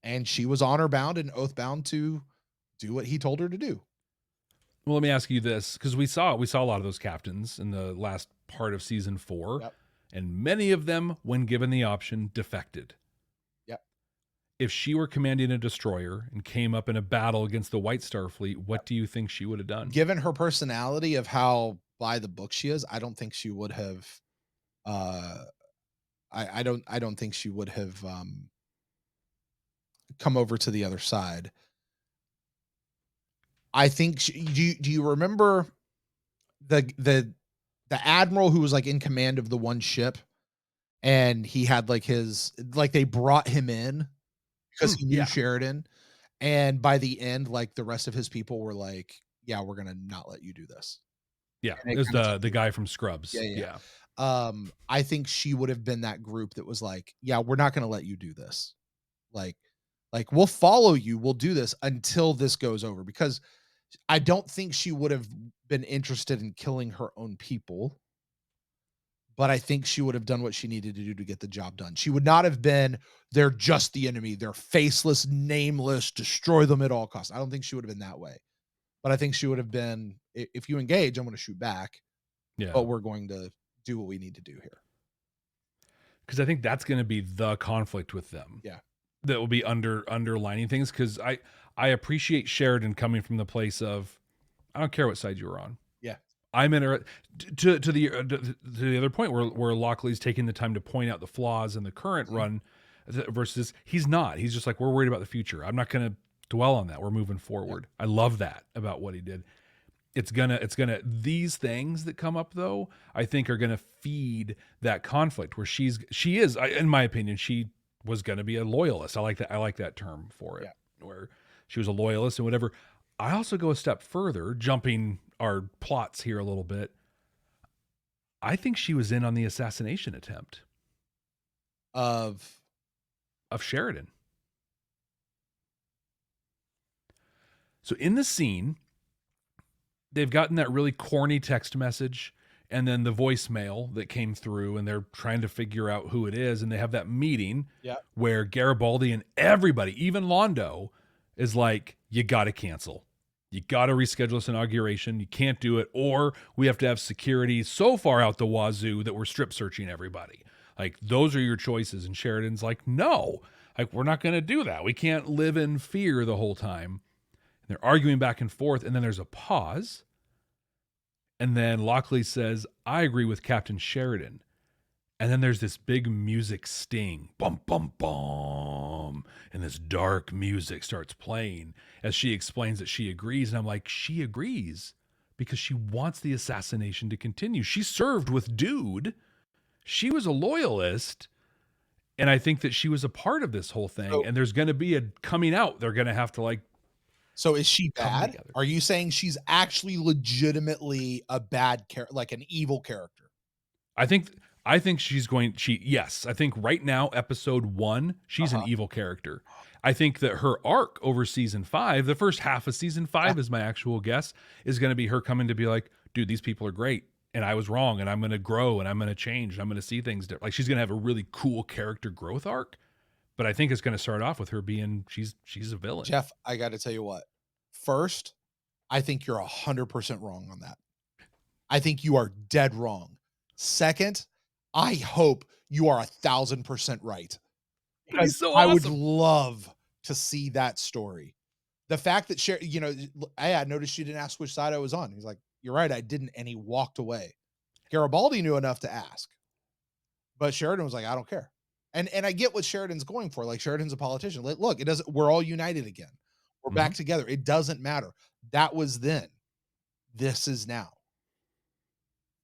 And she was honor bound and oath bound to do what he told her to do. Well, let me ask you this, because we saw a lot of those captains in the last part of season 4, Yep. and many of them, when given the option, defected. Yep. If she were commanding a destroyer and came up in a battle against the White Star Fleet, what do you think she would have done? Given her personality of how by the book she is, I don't think she would have. I don't think she would have come over to the other side. I think do you remember the admiral who was like in command of the one ship, and he had like they brought him in because he knew Sheridan, and by the end, like the rest of his people were like, yeah, we're gonna not let you do this. Yeah, it was the guy from Scrubs. Yeah. I think she would have been that group that was like, yeah, we're not gonna let you do this. Like we'll follow you, we'll do this until this goes over, because I don't think she would have been interested in killing her own people, but I think she would have done what she needed to do to get the job done. She would not have been, they're just the enemy, they're faceless, nameless, destroy them at all costs. I don't think she would have been that way, but I think she would have been, if you engage, I'm going to shoot back, but we're going to do what we need to do here. Because I think that's going to be the conflict with them. Yeah. That will be underlining things, because I appreciate Sheridan coming from the place of, I don't care what side you're on. Yeah. I'm in to the other point where Lochley's taking the time to point out the flaws in the current run versus he's not. He's just like, we're worried about the future. I'm not going to dwell on that. We're moving forward. Yeah. I love that about what he did. It's gonna these things that come up though, I think are gonna feed that conflict where she is, in my opinion, she was gonna be a loyalist. I like that term for it. Yeah. Where she was a loyalist and whatever. I also go a step further, jumping our plots here a little bit. I think she was in on the assassination attempt of Sheridan. So in the scene, they've gotten that really corny text message and then the voicemail that came through, and they're trying to figure out who it is. And they have that meeting where Garibaldi and everybody, even Londo, is like, you got to cancel. You got to reschedule this inauguration. You can't do it, or we have to have security so far out the wazoo that we're strip searching everybody. Like, those are your choices. And Sheridan's like, no, like, we're not going to do that. We can't live in fear the whole time. And they're arguing back and forth. And then there's a pause. And then Lochley says, I agree with Captain Sheridan. And then there's this big music sting. Bum, bum, bum. And this dark music starts playing as she explains that she agrees. And I'm like, she agrees because she wants the assassination to continue. She served with Dude. She was a loyalist. And I think that she was a part of this whole thing. Oh. And there's going to be a coming out. They're going to have to like. So is she bad? Are you saying she's actually legitimately a bad character, like an evil character? I think she's going, yes. I think right now, episode 1, she's an evil character. I think that her arc over season 5, the first half of season 5 is my actual guess, is going to be her coming to be like, dude, these people are great. And I was wrong. And I'm going to grow and I'm going to change. And I'm going to see things different. Like, she's going to have a really cool character growth arc. But I think it's going to start off with her being, she's a villain. Jeff, I got to tell you what. First, I think you're 100% wrong on that. I think you are dead wrong. Second, I hope you are 1,000% right. Because so I awesome. would love to see that story. The fact that I had noticed she didn't ask which side I was on. He's like, you're right, I didn't. And he walked away. Garibaldi knew enough to ask. But Sheridan was like, I don't care. And I get what Sheridan's going for. Like, Sheridan's a politician. Like, look, we're all united again. We're back together. It doesn't matter. That was then. This is now.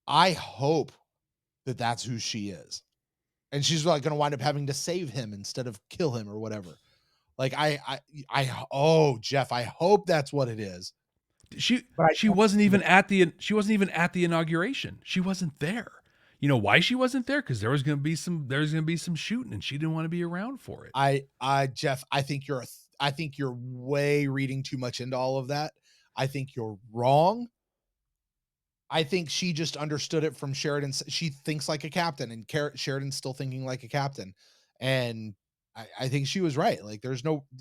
I hope that that's who she is. And she's like going to wind up having to save him instead of kill him or whatever. Like, Jeff, I hope that's what it is. She wasn't even at the inauguration. She wasn't there. You know why she wasn't there? Because there was going to be some shooting, and she didn't want to be around for it. Jeff, I think you're way reading too much into all of that. I think you're wrong. I think she just understood it from Sheridan. She thinks like a captain, and Sheridan's still thinking like a captain. And I think she was right. Like,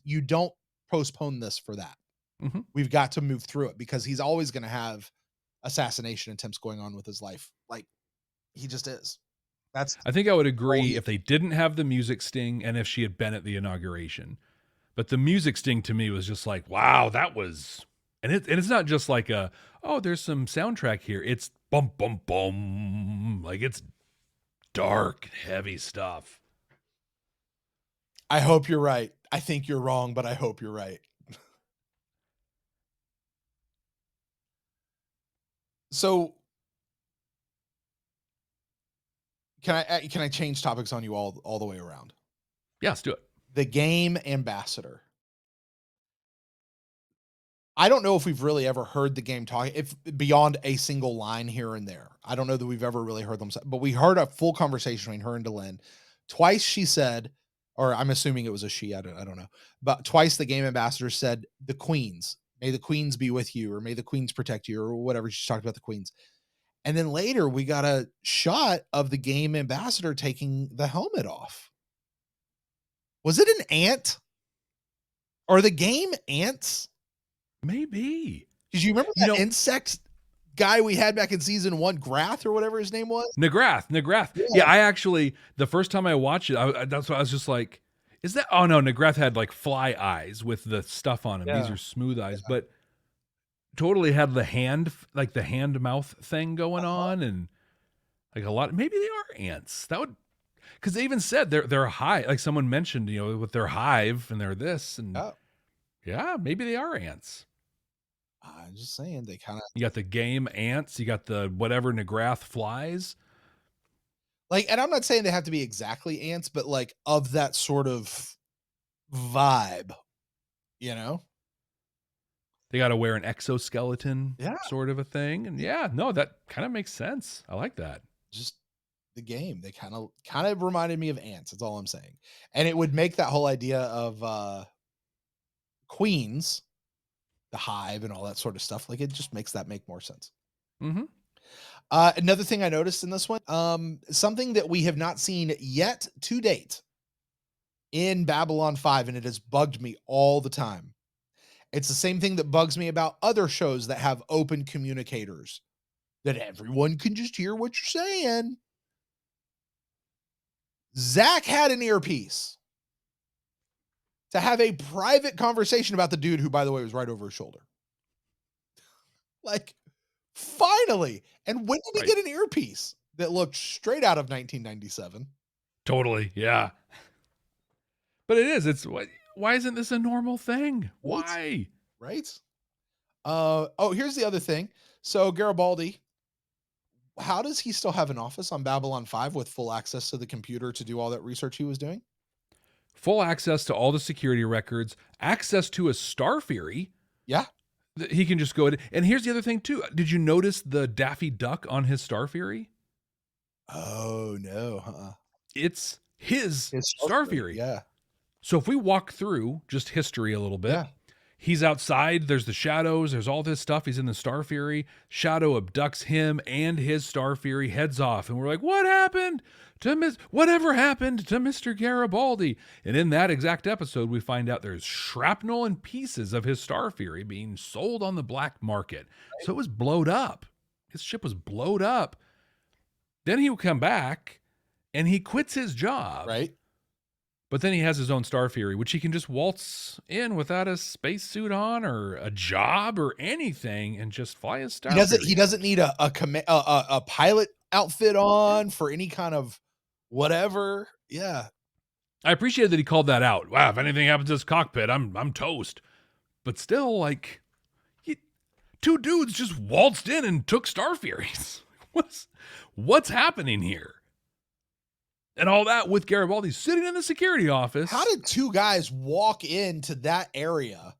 you don't postpone this for that. Mm-hmm. We've got to move through it because he's always going to have assassination attempts going on with his life. Like, he just is. I think I would agree if they didn't have the music sting and if she had been at the inauguration. But the music sting to me was just like, wow, that was, and it's not just like there's some soundtrack here. It's bum bum bum, like it's dark, heavy stuff. I hope you're right. I think you're wrong, but I hope you're right. So can I change topics on you all the way around? Yeah, let's do it. The game ambassador. I don't know if we've really ever heard the game talk, if beyond a single line here and there. I don't know that we've ever really heard them say, but we heard a full conversation between her and Delenn. Twice she said, or I'm assuming it was a she, I don't know, but twice the game ambassador said, the queens, may the queens be with you, or may the queens protect you, or whatever. She talked about the queens. And then later we got a shot of the game ambassador taking the helmet off. Was it an ant? Or the game ants? Maybe. Because you remember that insect guy we had back in season 1, Grath or whatever his name was? Nagrath. Yeah, I actually, the first time I watched it, that's what I was just like, is that, oh no, Nagrath had like fly eyes with the stuff on him. Yeah. These are smooth eyes, but totally had the hand mouth thing going on, and like a lot, maybe they are ants. That would, because they even said they're hive, like someone mentioned, with their hive and they're this, and yeah, maybe they are ants. I'm just saying, they kind of, you got the game ants, you got the whatever Nagrath flies. Like, and I'm not saying they have to be exactly ants, but like of that sort of vibe, They got to wear an exoskeleton, Yeah. sort of a thing. And yeah, no, that kind of makes sense. I like that. Just the game. They kind of reminded me of ants. That's all I'm saying. And it would make that whole idea of queens, the hive and all that sort of stuff. Like, it just makes that make more sense. Mm-hmm. Another thing I noticed in this one, something that we have not seen yet to date in Babylon 5, and it has bugged me all the time. It's the same thing that bugs me about other shows that have open communicators, that everyone can just hear what you're saying. Zach had an earpiece to have a private conversation about the dude who, by the way, was right over his shoulder. Like, finally. And when did he get an earpiece that looked straight out of 1997? Totally. Yeah. But it is. It's why isn't this a normal thing? Why? Right? Here's the other thing. So Garibaldi, how does he still have an office on Babylon 5 with full access to the computer to do all that research he was doing? Full access to all the security records, access to a Starfury. Yeah. He can just go in. And here's the other thing too. Did you notice the Daffy Duck on his Starfury? Oh no. It's his Starfury. Yeah. So if we walk through just history a little bit, he's outside, there's the shadows, there's all this stuff, he's in the Starfury, Shadow abducts him and his Starfury, heads off, and we're like, whatever happened to Mr. Garibaldi? And in that exact episode, we find out there's shrapnel and pieces of his Starfury being sold on the black market. So it was blowed up. His ship was blowed up. Then he would come back, and he quits his job. Right. But then he has his own Starfury, which he can just waltz in without a spacesuit on or a job or anything, and just fly his Starfury. He doesn't need a pilot outfit on for any kind of whatever. Yeah. I appreciate that he called that out. Wow, if anything happens to this cockpit, I'm toast. But still, like, two dudes just waltzed in and took Starfuries. What's happening here? And all that with Garibaldi sitting in the security office. How did two guys walk into that area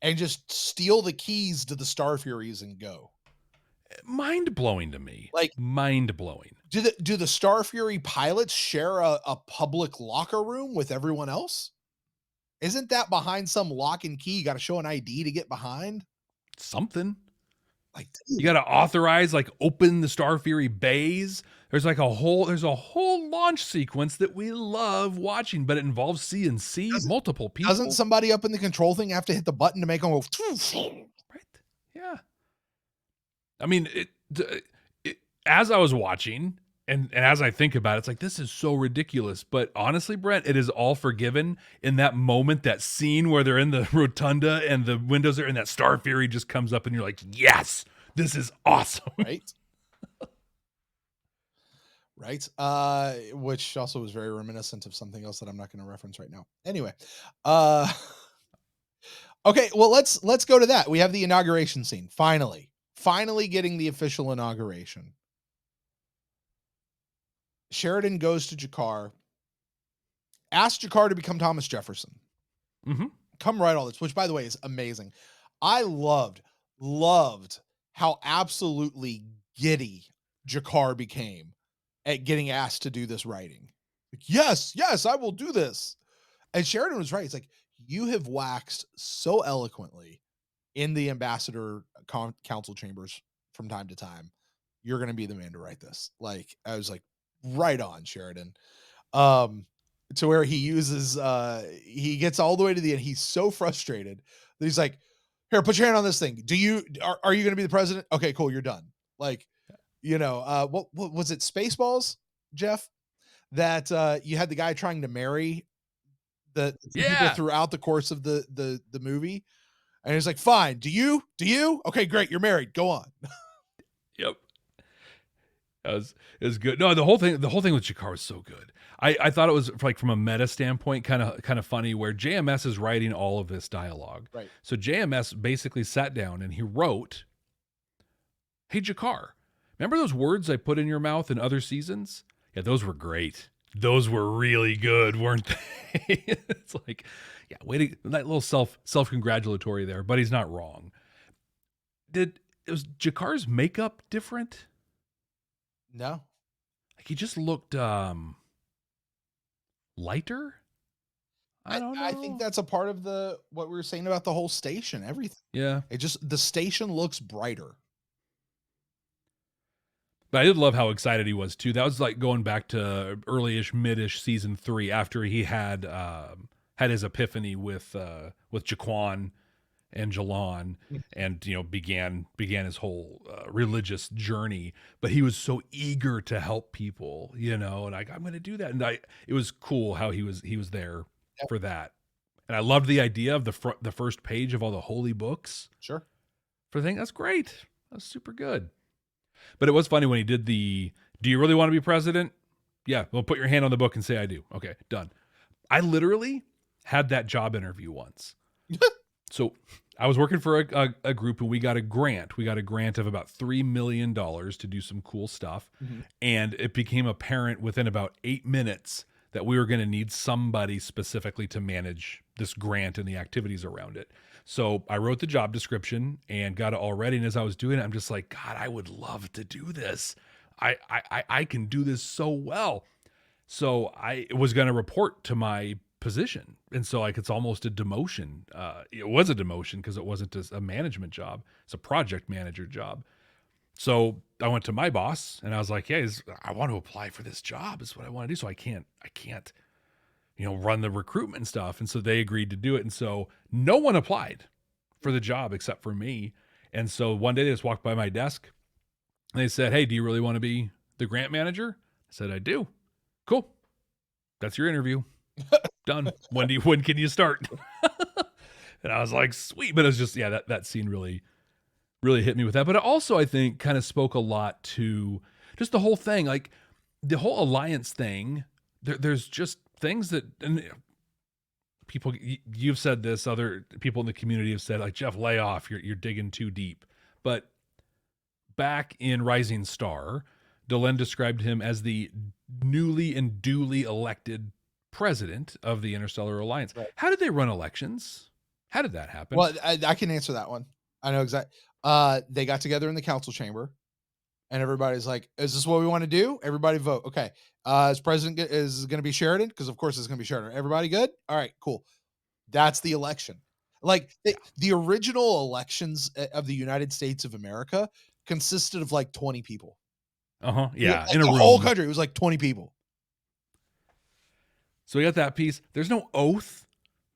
and just steal the keys to the Starfuries and go? Mind-blowing to me. Like, mind-blowing. Do the Starfury pilots share a public locker room with everyone else? Isn't that behind some lock and key? You got to show an ID to get behind? Something. Like, you got to authorize, like, open the Starfury bays. There's a whole launch sequence that we love watching, but it involves CNC, multiple people. Doesn't somebody up in the control thing have to hit the button to make them go? Right? Yeah. I mean, as I was watching and as I think about it, it's like, this is so ridiculous. But honestly, Brent, it is all forgiven in that moment, that scene where they're in the rotunda and the windows are, and that Starfury just comes up and you're like, yes, this is awesome. Right. Right. Which also was very reminiscent of something else that I'm not going to reference right now. Anyway. Okay, well, let's go to that. We have the inauguration scene. Finally getting the official inauguration. Sheridan goes to G'Kar, asks G'Kar to become Thomas Jefferson. Mm-hmm. Come write all this, which, by the way, is amazing. I loved how absolutely giddy G'Kar became at getting asked to do this writing. Like, yes, I will do this. And Sheridan was right. It's like, you have waxed so eloquently in the ambassador council chambers from time to time. You're going to be the man to write this. Like, I was like, right on, Sheridan. To where he uses, he gets all the way to the end. He's so frustrated that he's like, here, put your hand on this thing. Are you going to be the president? Okay, cool. You're done. Like, what was it? Spaceballs, Jeff, that, you had the guy trying to marry the people throughout the course of the movie. And he's like, fine. Do you? Okay, great. You're married. Go on. Yep. It was good. No, the whole thing with G'Kar was so good. I thought it was, like, from a meta standpoint, kind of funny, where JMS is writing all of this dialogue. Right. So JMS basically sat down and he wrote, hey, G'Kar, remember those words I put in your mouth in other seasons? Yeah, those were great. Those were really good, weren't they? It's like, yeah, that little self-congratulatory there, but he's not wrong. Was G'Kar's makeup different? No. Like, he just looked lighter? I don't know. I think that's a part of what we were saying about the whole station, everything. Yeah. The station looks brighter. But I did love how excited he was too. That was like going back to early-ish, mid-ish season 3, after he had his epiphany with Jaquan and Jalon, and began his whole religious journey. But he was so eager to help people, and like, I'm going to do that. And it was cool how he was there for that. And I loved the idea of the first page of all the holy books. Sure. For the thing. That's great. That's super good. But it was funny when he did do you really want to be president? Yeah, well, put your hand on the book and say I do. Okay, done. I literally had that job interview once. So I was working for a group, and we got a grant. We got a grant of about $3 million to do some cool stuff. Mm-hmm. And it became apparent within about 8 minutes that we were going to need somebody specifically to manage this grant and the activities around it. So I wrote the job description and got it all ready. And as I was doing it, I'm just like, God, I would love to do this. I can do this so well. So I was going to report to my position. And so, like, it's almost a demotion. It was a demotion because it wasn't a management job. It's a project manager job. So I went to my boss and I was like, hey, I want to apply for this job. Is what I want to do. So I can't, run the recruitment and stuff. And so they agreed to do it. And so no one applied for the job except for me. And so one day they just walked by my desk and they said, hey, do you really want to be the grant manager? I said, I do. Cool. That's your interview. Done. When can you start? And I was like, sweet. But it was just, that scene really hit me with that. But it also, I think, kind of spoke a lot to just the whole thing. Like, the whole alliance thing, there's just things that, and people, you've said this, other people in the community have said, like, Jeff, lay off, you're digging too deep. But back in Rising Star, Delenn described him as the newly and duly elected president of the Interstellar Alliance. Right. How did they run elections? How did that happen? Well, I can answer that one. I know exactly. They got together in the council chamber, and everybody's like, is this what we want to do? Everybody vote. Okay. As president is going to be Sheridan, because of course it's going to be Sheridan. Everybody good? All right, cool. That's the election. Like the original elections of the United States of America consisted of like 20 people. Yeah, like in a the room. whole country, it was like 20 people. So we got that piece. There's no oath.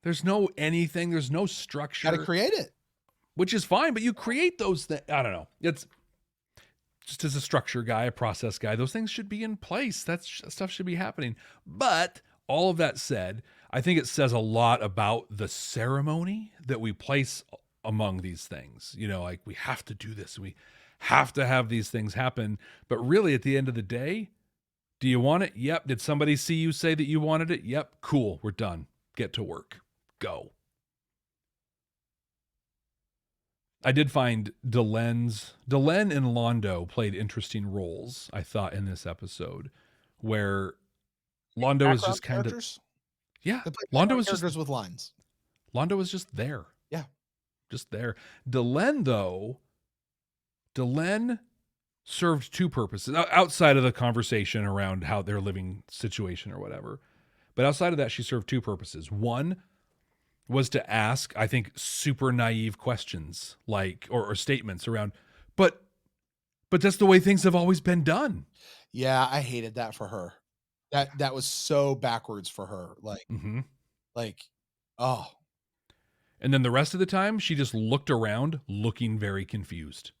There's no anything. There's no structure. Got to create it. Which is fine, but you create those things. I don't know. It's just as a structure guy, a process guy, those things should be in place. That stuff should be happening. But all of that said, I think it says a lot about the ceremony that we place among these things. You know, like we have to do this. We have to have these things happen. But really, at the end of the day, do you want it? Yep. Did somebody see you say that you wanted it? Yep. Cool. We're done. Get to work. Go. I did find Delenn and Londo played interesting roles, I thought, in this episode, where Londo is just kind of, yeah. Londo was just with lines. Londo was just there. Yeah, just there. Delenn served two purposes outside of the conversation around how their living situation or whatever. But outside of that, she served two purposes. One was to ask, I think, super naive questions like or statements around, but that's the way things have always been done. Yeah, I hated that for her. That was so backwards for her. Like, oh. And then the rest of the time, she just looked around, looking very confused.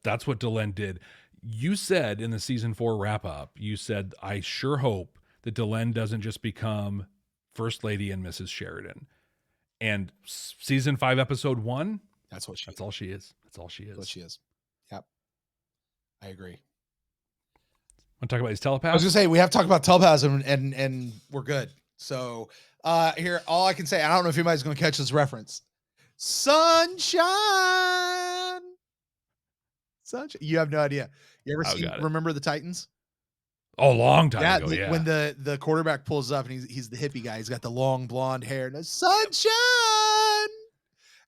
That's what Delenn did. You said in the season 4 wrap up, you said, I sure hope that Delenn doesn't just become First Lady and Mrs. Sheridan. And season 5, episode 1, that's all she is. That's all she is. That's what she is. Yep. I agree. Want to talk about these telepaths? I was gonna say we have to talk about telepaths and we're good. So here, all I can say, I don't know if anybody's gonna catch this reference. Sunshine. You have no idea. You ever Remember the Titans? Oh, long time ago. Yeah. When the quarterback pulls up and he's the hippie guy. He's got the long blonde hair and the sunshine.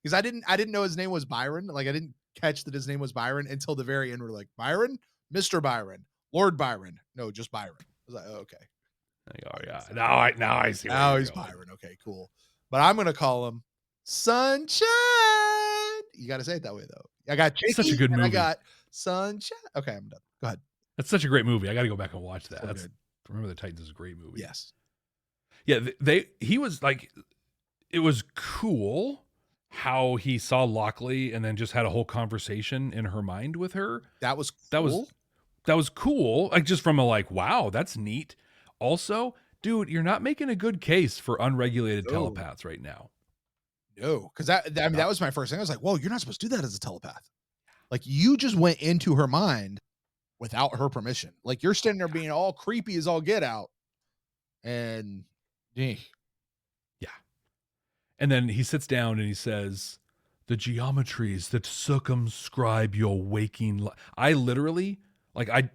Because I didn't know his name was Byron. Like I didn't catch that his name was Byron until the very end. We're like, Byron, Mr. Byron, Lord Byron. No, just Byron. I was like, oh, okay. Oh yeah. Now I see. Now he's Byron. Okay, cool. But I'm gonna call him Sunshine. You got to say it that way though. I got Chicky, such a good movie. I got Sunshine. Okay, I'm done. Go ahead. That's such a great movie. I got to go back and watch that. Remember the Titans is a great movie. Yes. Yeah, he was like, it was cool how he saw Lochley and then just had a whole conversation in her mind with her. That was cool. That was cool. Like just from a like, wow, that's neat. Also, dude, you're not making a good case for unregulated telepaths right now. No, because that was my first thing. I was like, whoa, you're not supposed to do that as a telepath. Like you just went into her mind without her permission. Like you're standing there being all creepy as all get out. And yeah. And then he sits down and he says, the geometries that circumscribe your waking life. I literally, like, I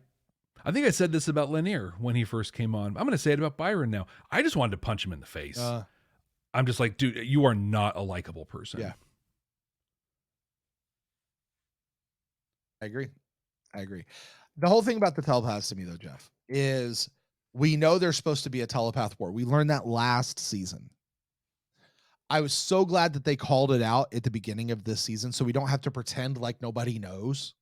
think I said this about Lanier when he first came on. I'm going to say it about Byron now. I just wanted to punch him in the face. I'm just like, dude, you are not a likable person. Yeah. I agree. The whole thing about the telepaths to me, though, Jeff, is we know there's supposed to be a telepath war. We learned that last season. I was so glad that they called it out at the beginning of this season so we don't have to pretend like nobody knows.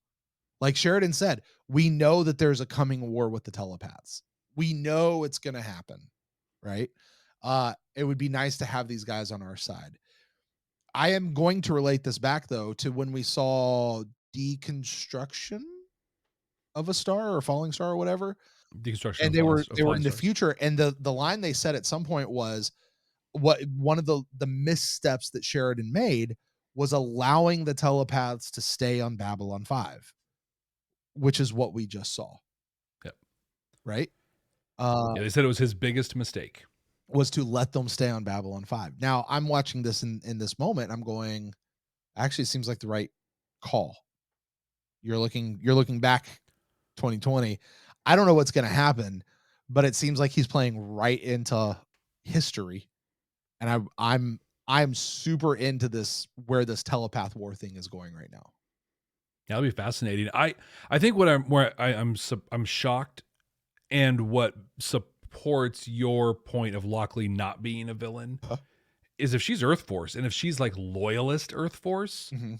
Like Sheridan said, we know that there's a coming war with the telepaths. We know it's going to happen, right? It would be nice to have these guys on our side. I am going to relate this back, though, to when we saw deconstruction of a star or falling star or whatever. Deconstruction. And they were in the future. And the line they said at some point was one of the missteps that Sheridan made was allowing the telepaths to stay on Babylon 5, which is what we just saw. Yep. Right. They said it was his biggest mistake was to let them stay on Babylon 5. Now I'm watching this in this moment. I'm going, actually, it seems like the right call. You're looking back 2020. I don't know what's going to happen, but it seems like he's playing right into history. And I'm super into this, where this telepath war thing is going right now. That'll be fascinating. I think I'm shocked, and what supports your point of Lochley not being a villain is if she's Earth Force, and if she's like loyalist Earth Force, Mm-hmm.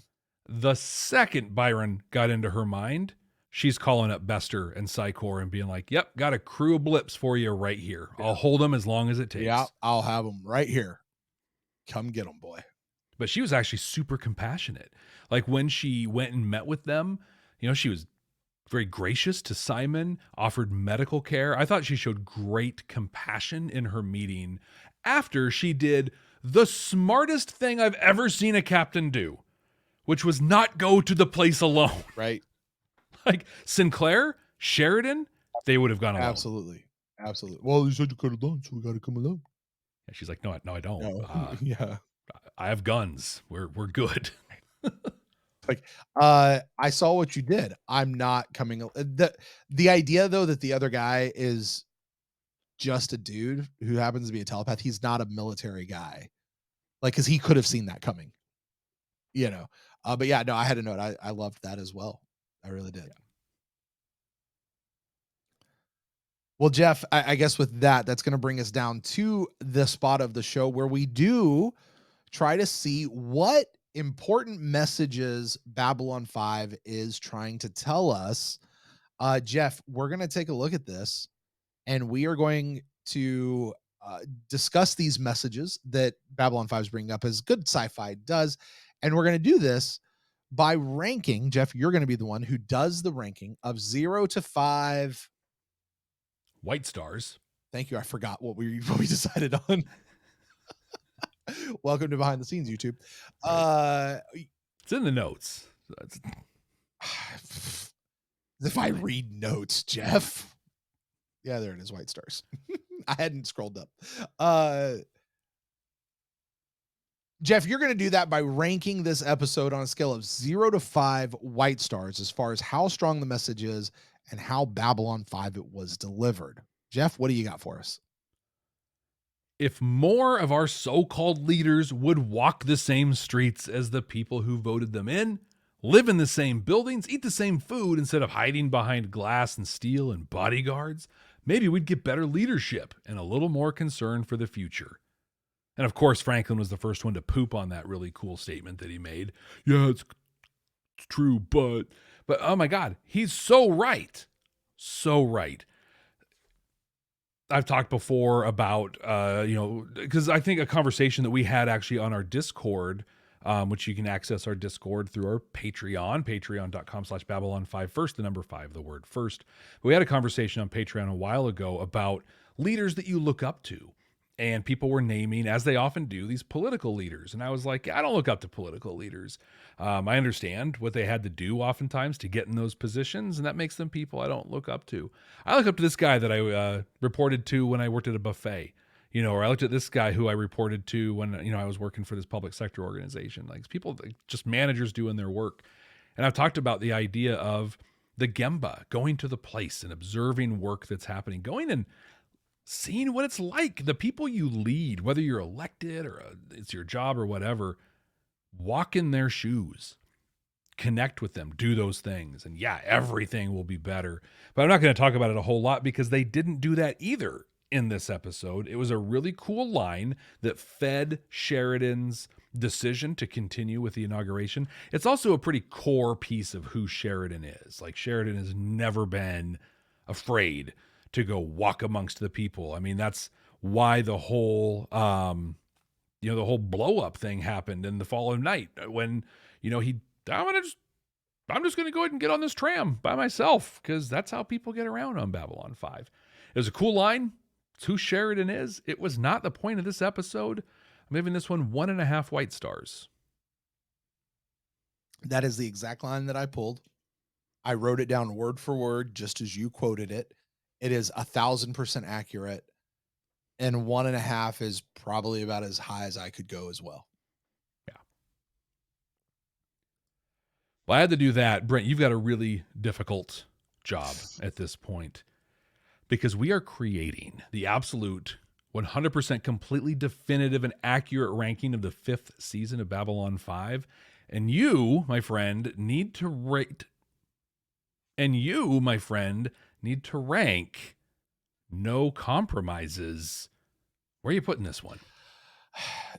the second Byron got into her mind, she's calling up Bester and Psychor and being like, yep, got a crew of blips for you right here. I'll hold them as long as it takes. Yeah, I'll have them right here. Come get them, boy. But she was actually super compassionate. Like when she went and met with them, you know, she was very gracious to Simon, offered medical care. I thought she showed great compassion in her meeting after she did the smartest thing I've ever seen a captain do, which was not go to the place alone. Right. Like Sinclair, Sheridan, they would have gone alone. Absolutely. Well, you said you could have done, so we got to come alone. And she's like, no, I don't. No. Yeah. I have guns. We're good. Like, I saw what you did. I'm not coming. The idea though that the other guy is just a dude who happens to be a telepath. He's not a military guy. Like, because he could have seen that coming. You know. But yeah, no, I had a note. I loved that as well. I really did. Yeah. Well, Jeff, I guess with that's going to bring us down to the spot of the show where we do try to see what important messages Babylon 5 is trying to tell us. Jeff, we're going to take a look at this, and we are going to discuss these messages that Babylon 5 is bringing up, as good sci-fi does. And we're going to do this by ranking. Jeff, you're going to be the one who does the ranking of 0 to 5 white stars. Thank you. I forgot what we decided on. Welcome to Behind the Scenes, YouTube. It's in the notes. If I read notes, Jeff. Yeah, there it is. White stars. I hadn't scrolled up. Jeff, you're going to do that by ranking this episode on a scale of 0 to 5 white stars as far as how strong the message is and how Babylon 5 it was delivered. Jeff, what do you got for us? If more of our so-called leaders would walk the same streets as the people who voted them in, live in the same buildings, eat the same food instead of hiding behind glass and steel and bodyguards, maybe we'd get better leadership and a little more concern for the future. And of course, Franklin was the first one to poop on that really cool statement that he made. Yeah, it's true, but oh my God, he's so right. So right. I've talked before about, because I think a conversation that we had actually on our Discord, which you can access our Discord through our Patreon, patreon.com/Babylon5 first, the number 5, the word first. We had a conversation on Patreon a while ago about leaders that you look up to. And people were naming, as they often do, these political leaders. And I was like, I don't look up to political leaders. I understand what they had to do oftentimes to get in those positions, and that makes them people I don't look up to. I look up to this guy that I reported to when I worked at a buffet, or I looked at this guy who I reported to when, I was working for this public sector organization. Like people, just managers doing their work. And I've talked about the idea of the Gemba, going to the place and observing work that's happening, going and seeing what it's like. The people you lead, whether you're elected or it's your job or whatever, walk in their shoes, connect with them, do those things. And yeah, everything will be better. But I'm not going to talk about it a whole lot because they didn't do that either in this episode. It was a really cool line that fed Sheridan's decision to continue with the inauguration. It's also a pretty core piece of who Sheridan is. Like Sheridan has never been afraid to go walk amongst the people. I mean, that's why the whole, the whole blow up thing happened in the following night when, I'm just going to go ahead and get on this tram by myself because that's how people get around on Babylon 5. It was a cool line. It's who Sheridan is. It was not the point of this episode. I'm giving this one 1.5 white stars. That is the exact line that I pulled. I wrote it down word for word, just as you quoted it. It is 1,000% accurate, and 1.5 is probably about as high as I could go as well. Yeah. Well, I had to do that. Brent, you've got a really difficult job at this point because we are creating the absolute 100% completely definitive and accurate ranking of the 5th season of Babylon 5. And you, my friend, need to rate. And you, my friend, need to rank no compromises. Where are you putting this one?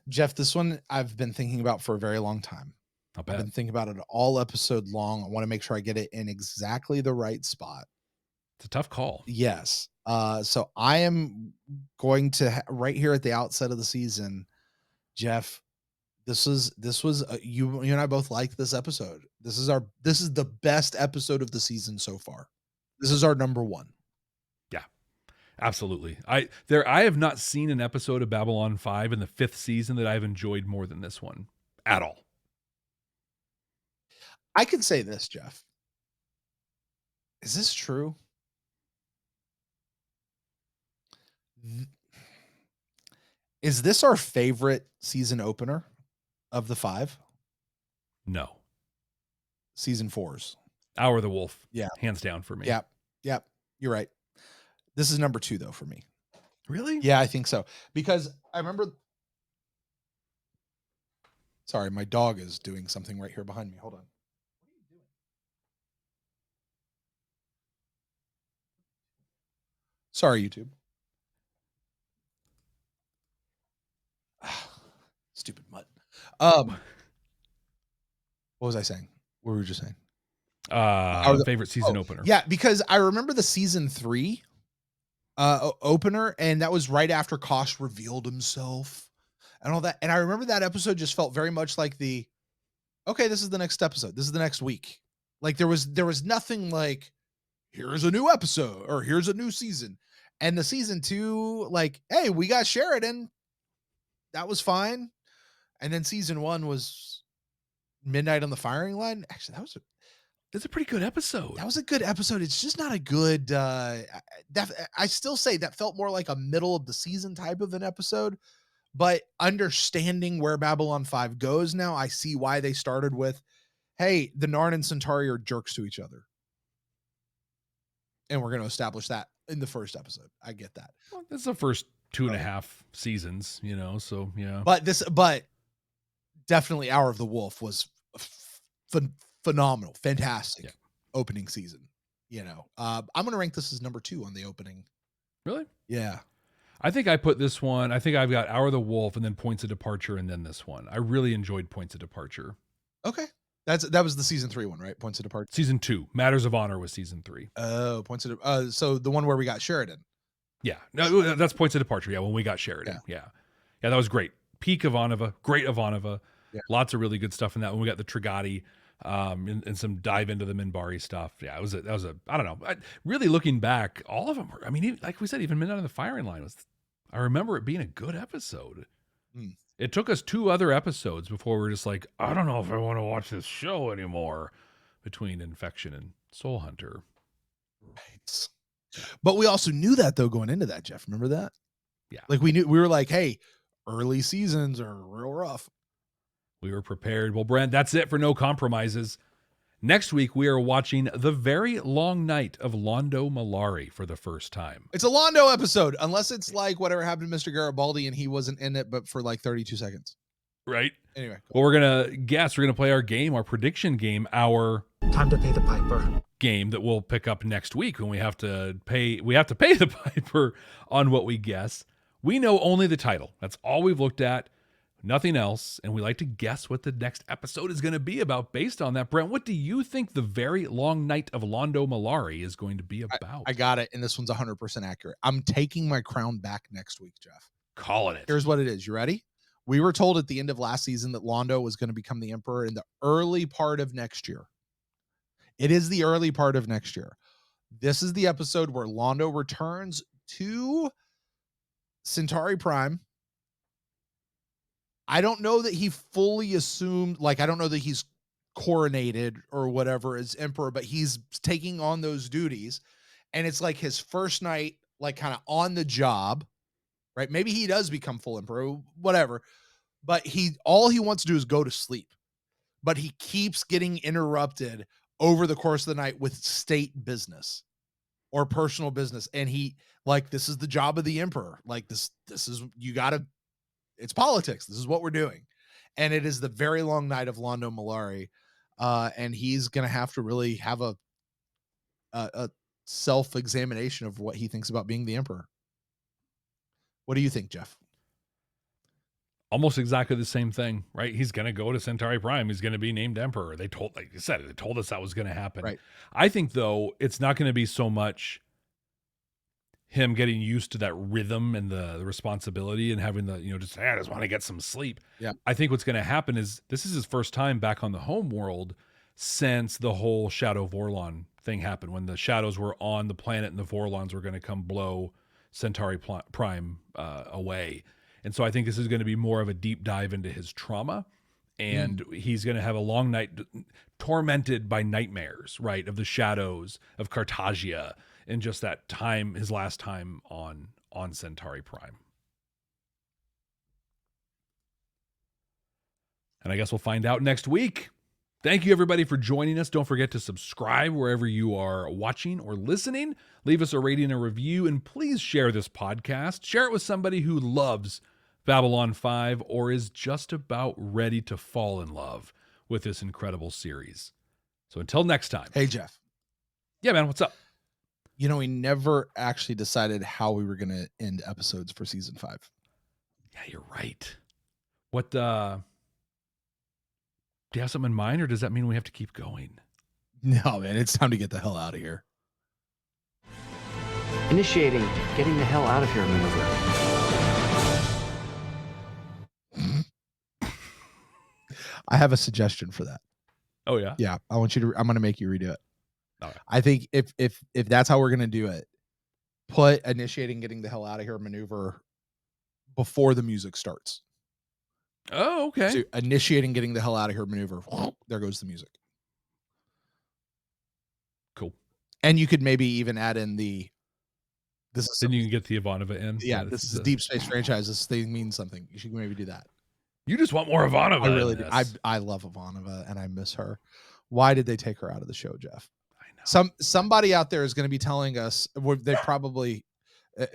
Jeff, this one I've been thinking about for a very long time. I'll I've bet. been thinking about it all episode long. I want to make sure I get it in exactly the right spot. It's a tough call. Yes. So I am going to right here at the outset of the season, Jeff. This was you and I both liked this episode. This is the best episode of the season so far. This is our number one. Yeah, absolutely. I have not seen an episode of Babylon 5 in the 5th season that I've enjoyed more than this one at all. I can say this, Jeff. Is this true? Is this our favorite season opener of the 5? No. Season 4's. Hour of the Wolf. Yeah. Hands down for me. Yep. You're right. This is number 2 though for me. Really? Yeah, I think so. Because I remember. Sorry, my dog is doing something right here behind me. Hold on. What are you doing? Sorry, YouTube. Stupid mutt. What was I saying? What were we just saying? Favorite season opener. Yeah, because I remember the season 3 opener, and that was right after Kosh revealed himself and all that. And I remember that episode just felt very much like okay, this is the next episode. This is the next week. Like there was nothing like, here's a new episode or here's a new season. And the season 2, like, hey, we got Sheridan. That was fine. And then season 1 was Midnight on the Firing Line. Actually, That's a pretty good episode. that was a good episode. It's just not a good I still say that felt more like a middle of the season type of an episode. But understanding where Babylon 5 goes now, I see why they started with, hey, the Narn and Centauri are jerks to each other. And we're going to establish that in the first episode. I get that. Well, this is the first 2.5 seasons, so yeah. But definitely Hour of the Wolf was phenomenal, fantastic opening season. I'm going to rank this as number 2 on the opening. Really? Yeah. I think I put this one, I think I've got Hour of the Wolf and then Points of Departure and then this one. I really enjoyed Points of Departure. Okay. That was the season 3 one, right? Points of Departure. Season 2, Matters of Honor was season 3. Oh, so the one where we got Sheridan. Yeah. No, that's Points of Departure. Yeah, when we got Sheridan. Yeah, that was great. Peak Ivanova, great Ivanova. Yeah. Lots of really good stuff in that one. We got the Trigati, and some dive into the Minbari stuff. Yeah, that was a I don't know. Really looking back, all of them were, like we said, even Midnight on the Firing Line I remember it being a good episode. It took us 2 other episodes before we were just like, I don't know if I want to watch this show anymore, between Infection and Soul Hunter. Right. But we also knew that though going into that, Jeff. Remember that? Yeah. Like we were like, hey, early seasons are real rough. We were prepared. Well, Brent, that's it for No Compromises. Next week, we are watching The Very Long Night of Londo Mollari for the first time. It's a Londo episode, unless it's like whatever happened to Mr. Garibaldi and he wasn't in it, but for like 32 seconds. Right? Anyway. Well, we're going to play our game, our prediction game, our Time to pay the piper game that we'll pick up next week when we have to pay the piper on what we guess. We know only the title. That's all we've looked at. Nothing else, and we like to guess what the next episode is going to be about based on that. Brent, what do you think The Very Long Night of Londo Mollari is going to be about? I got it, and this one's 100% accurate. I'm taking my crown back next week, Jeff. Calling it. Here's what it is. You ready? We were told at the end of last season that Londo was going to become the emperor in the early part of next year. It is the early part of next year. This is the episode where Londo returns to Centauri Prime. I don't know that he fully assumed, like, I don't know that he's coronated or whatever as emperor, but he's taking on those duties. And it's like his first night, like kind of on the job, right? Maybe he does become full emperor, whatever. But all he wants to do is go to sleep. But he keeps getting interrupted over the course of the night with state business or personal business. And this is the job of the emperor. Like this is, it's politics. This is what we're doing. And it is the very long night of Londo Mollari. And he's going to have to really have a self-examination of what he thinks about being the emperor. What do you think, Jeff? almost exactly the same thing, right? He's going to go to Centauri Prime. He's going to be named Emperor. Like you said, they told us that was going to happen. Right. I think, though, it's not going to be so much him getting used to that rhythm and the responsibility and having the, just, I just want to get some sleep. Yeah. I think what's going to happen is this is his first time back on the home world since the whole Shadow Vorlon thing happened, when the shadows were on the planet and the Vorlons were going to come blow Centauri Prime away. And so I think this is going to be more of a deep dive into his trauma, and he's going to have a long night tormented by nightmares, right, of the shadows of Cartagia and just that time, his last time on Centauri Prime. And I guess we'll find out next week. Thank you, everybody, for joining us. Don't forget to subscribe wherever you are watching or listening. Leave us a rating and a review, and please share this podcast. Share it with somebody who loves Babylon 5 or is just about ready to fall in love with this incredible series. So until next time. Hey, Jeff. Yeah, man, what's up? We never actually decided how we were going to end episodes for season 5. Yeah, you're right. What, do you have something in mind, or does that mean we have to keep going? No, man, it's time to get the hell out of here. Initiating getting the hell out of here maneuver. I have a suggestion for that. Oh, yeah? Yeah, I'm going to make you redo it. All right. I think if that's how we're going to do it, put initiating getting the hell out of here maneuver before the music starts. Oh, okay. So initiating getting the hell out of here maneuver. There goes the music. Cool. And you could maybe even add in this is then you can get the Ivanova in. Yeah, this is a Deep Space franchise. This thing means something. You should maybe do that. You just want more Ivanova. I really do. I love Ivanova and I miss her. Why did they take her out of the show, Jeff? I know. Somebody out there is going to be telling us they probably this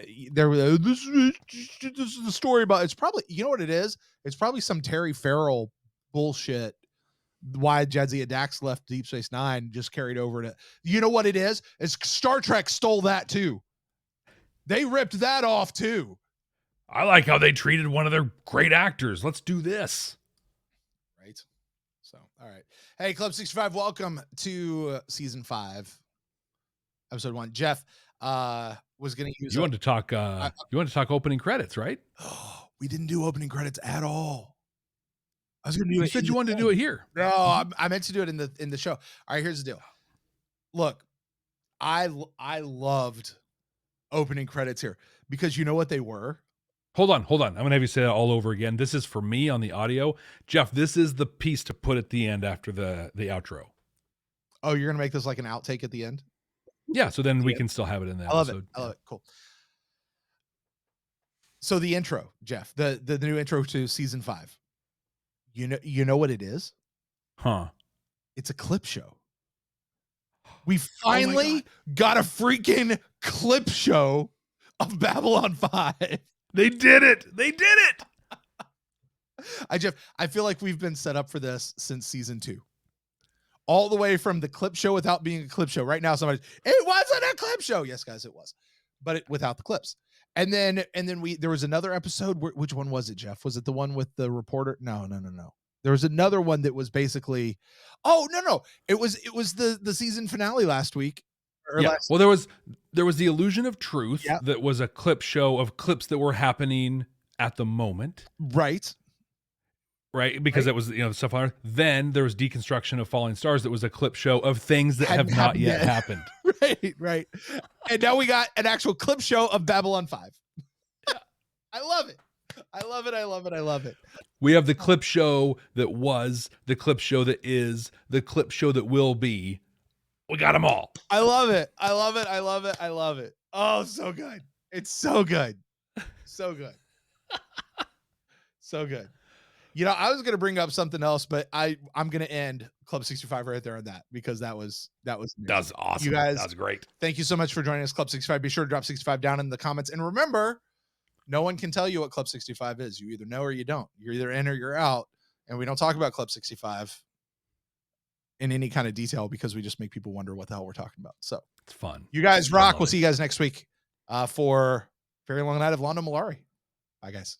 is the story about. It's probably, you know what it is. It's probably some Terry Farrell bullshit. Why Jadzia Dax left Deep Space Nine just carried over to. You know what it is? It's Star Trek stole that too. They ripped that off too. I like how they treated one of their great actors. Let's do this. Right. So, all right. Hey, Club 65, welcome to season 5, episode 1. Jeff was going to use. You wanted to talk opening credits, right? Oh, we didn't do opening credits at all. I was going to do it. You said you wanted to do it here. No, I meant to do it in the show. All right, here's the deal. Look, I loved opening credits here because you know what they were? Hold on. I'm going to have you say that all over again. This is for me on the audio. Jeff, this is the piece to put at the end after the outro. Oh, you're going to make this like an outtake at the end? Yeah, so then we can still have it in the episode. I love it. Cool. So the intro, Jeff, the new intro to season 5. You know what it is? Huh. It's a clip show. We finally got a freaking clip show of Babylon 5. They did it. Jeff, I feel like we've been set up for this since season 2. All the way from the clip show without being a clip show. Right now, it wasn't a clip show. Yes, guys, it was. But without the clips. And then there was another episode. Which one was it, Jeff? Was it the one with the reporter? No. There was another one that was basically, no. It was the season finale last week. Well, there was the Illusion of Truth that was a clip show of clips that were happening at the moment. Right. Because it was, the stuff on Earth. Then there was Deconstruction of Falling Stars that was a clip show of things that have not yet happened. Right. And now we got an actual clip show of Babylon 5. Yeah. I love it. We have the clip show that was, the clip show that is, the clip show that will be. We got them all. I love it. Oh, so good. It's so good. So good. I was going to bring up something else, but I'm going to end Club 65 right there on that because that was awesome. You guys, that was great. Thank you so much for joining us, Club 65. Be sure to drop 65 down in the comments. And remember, no one can tell you what Club 65 is. You either know or you don't. You're either in or you're out. And we don't talk about Club 65 in any kind of detail because we just make people wonder what the hell we're talking about. So it's fun. You guys rock. We'll see you guys next week for Very Long Night of Londo Mollari. Bye, guys.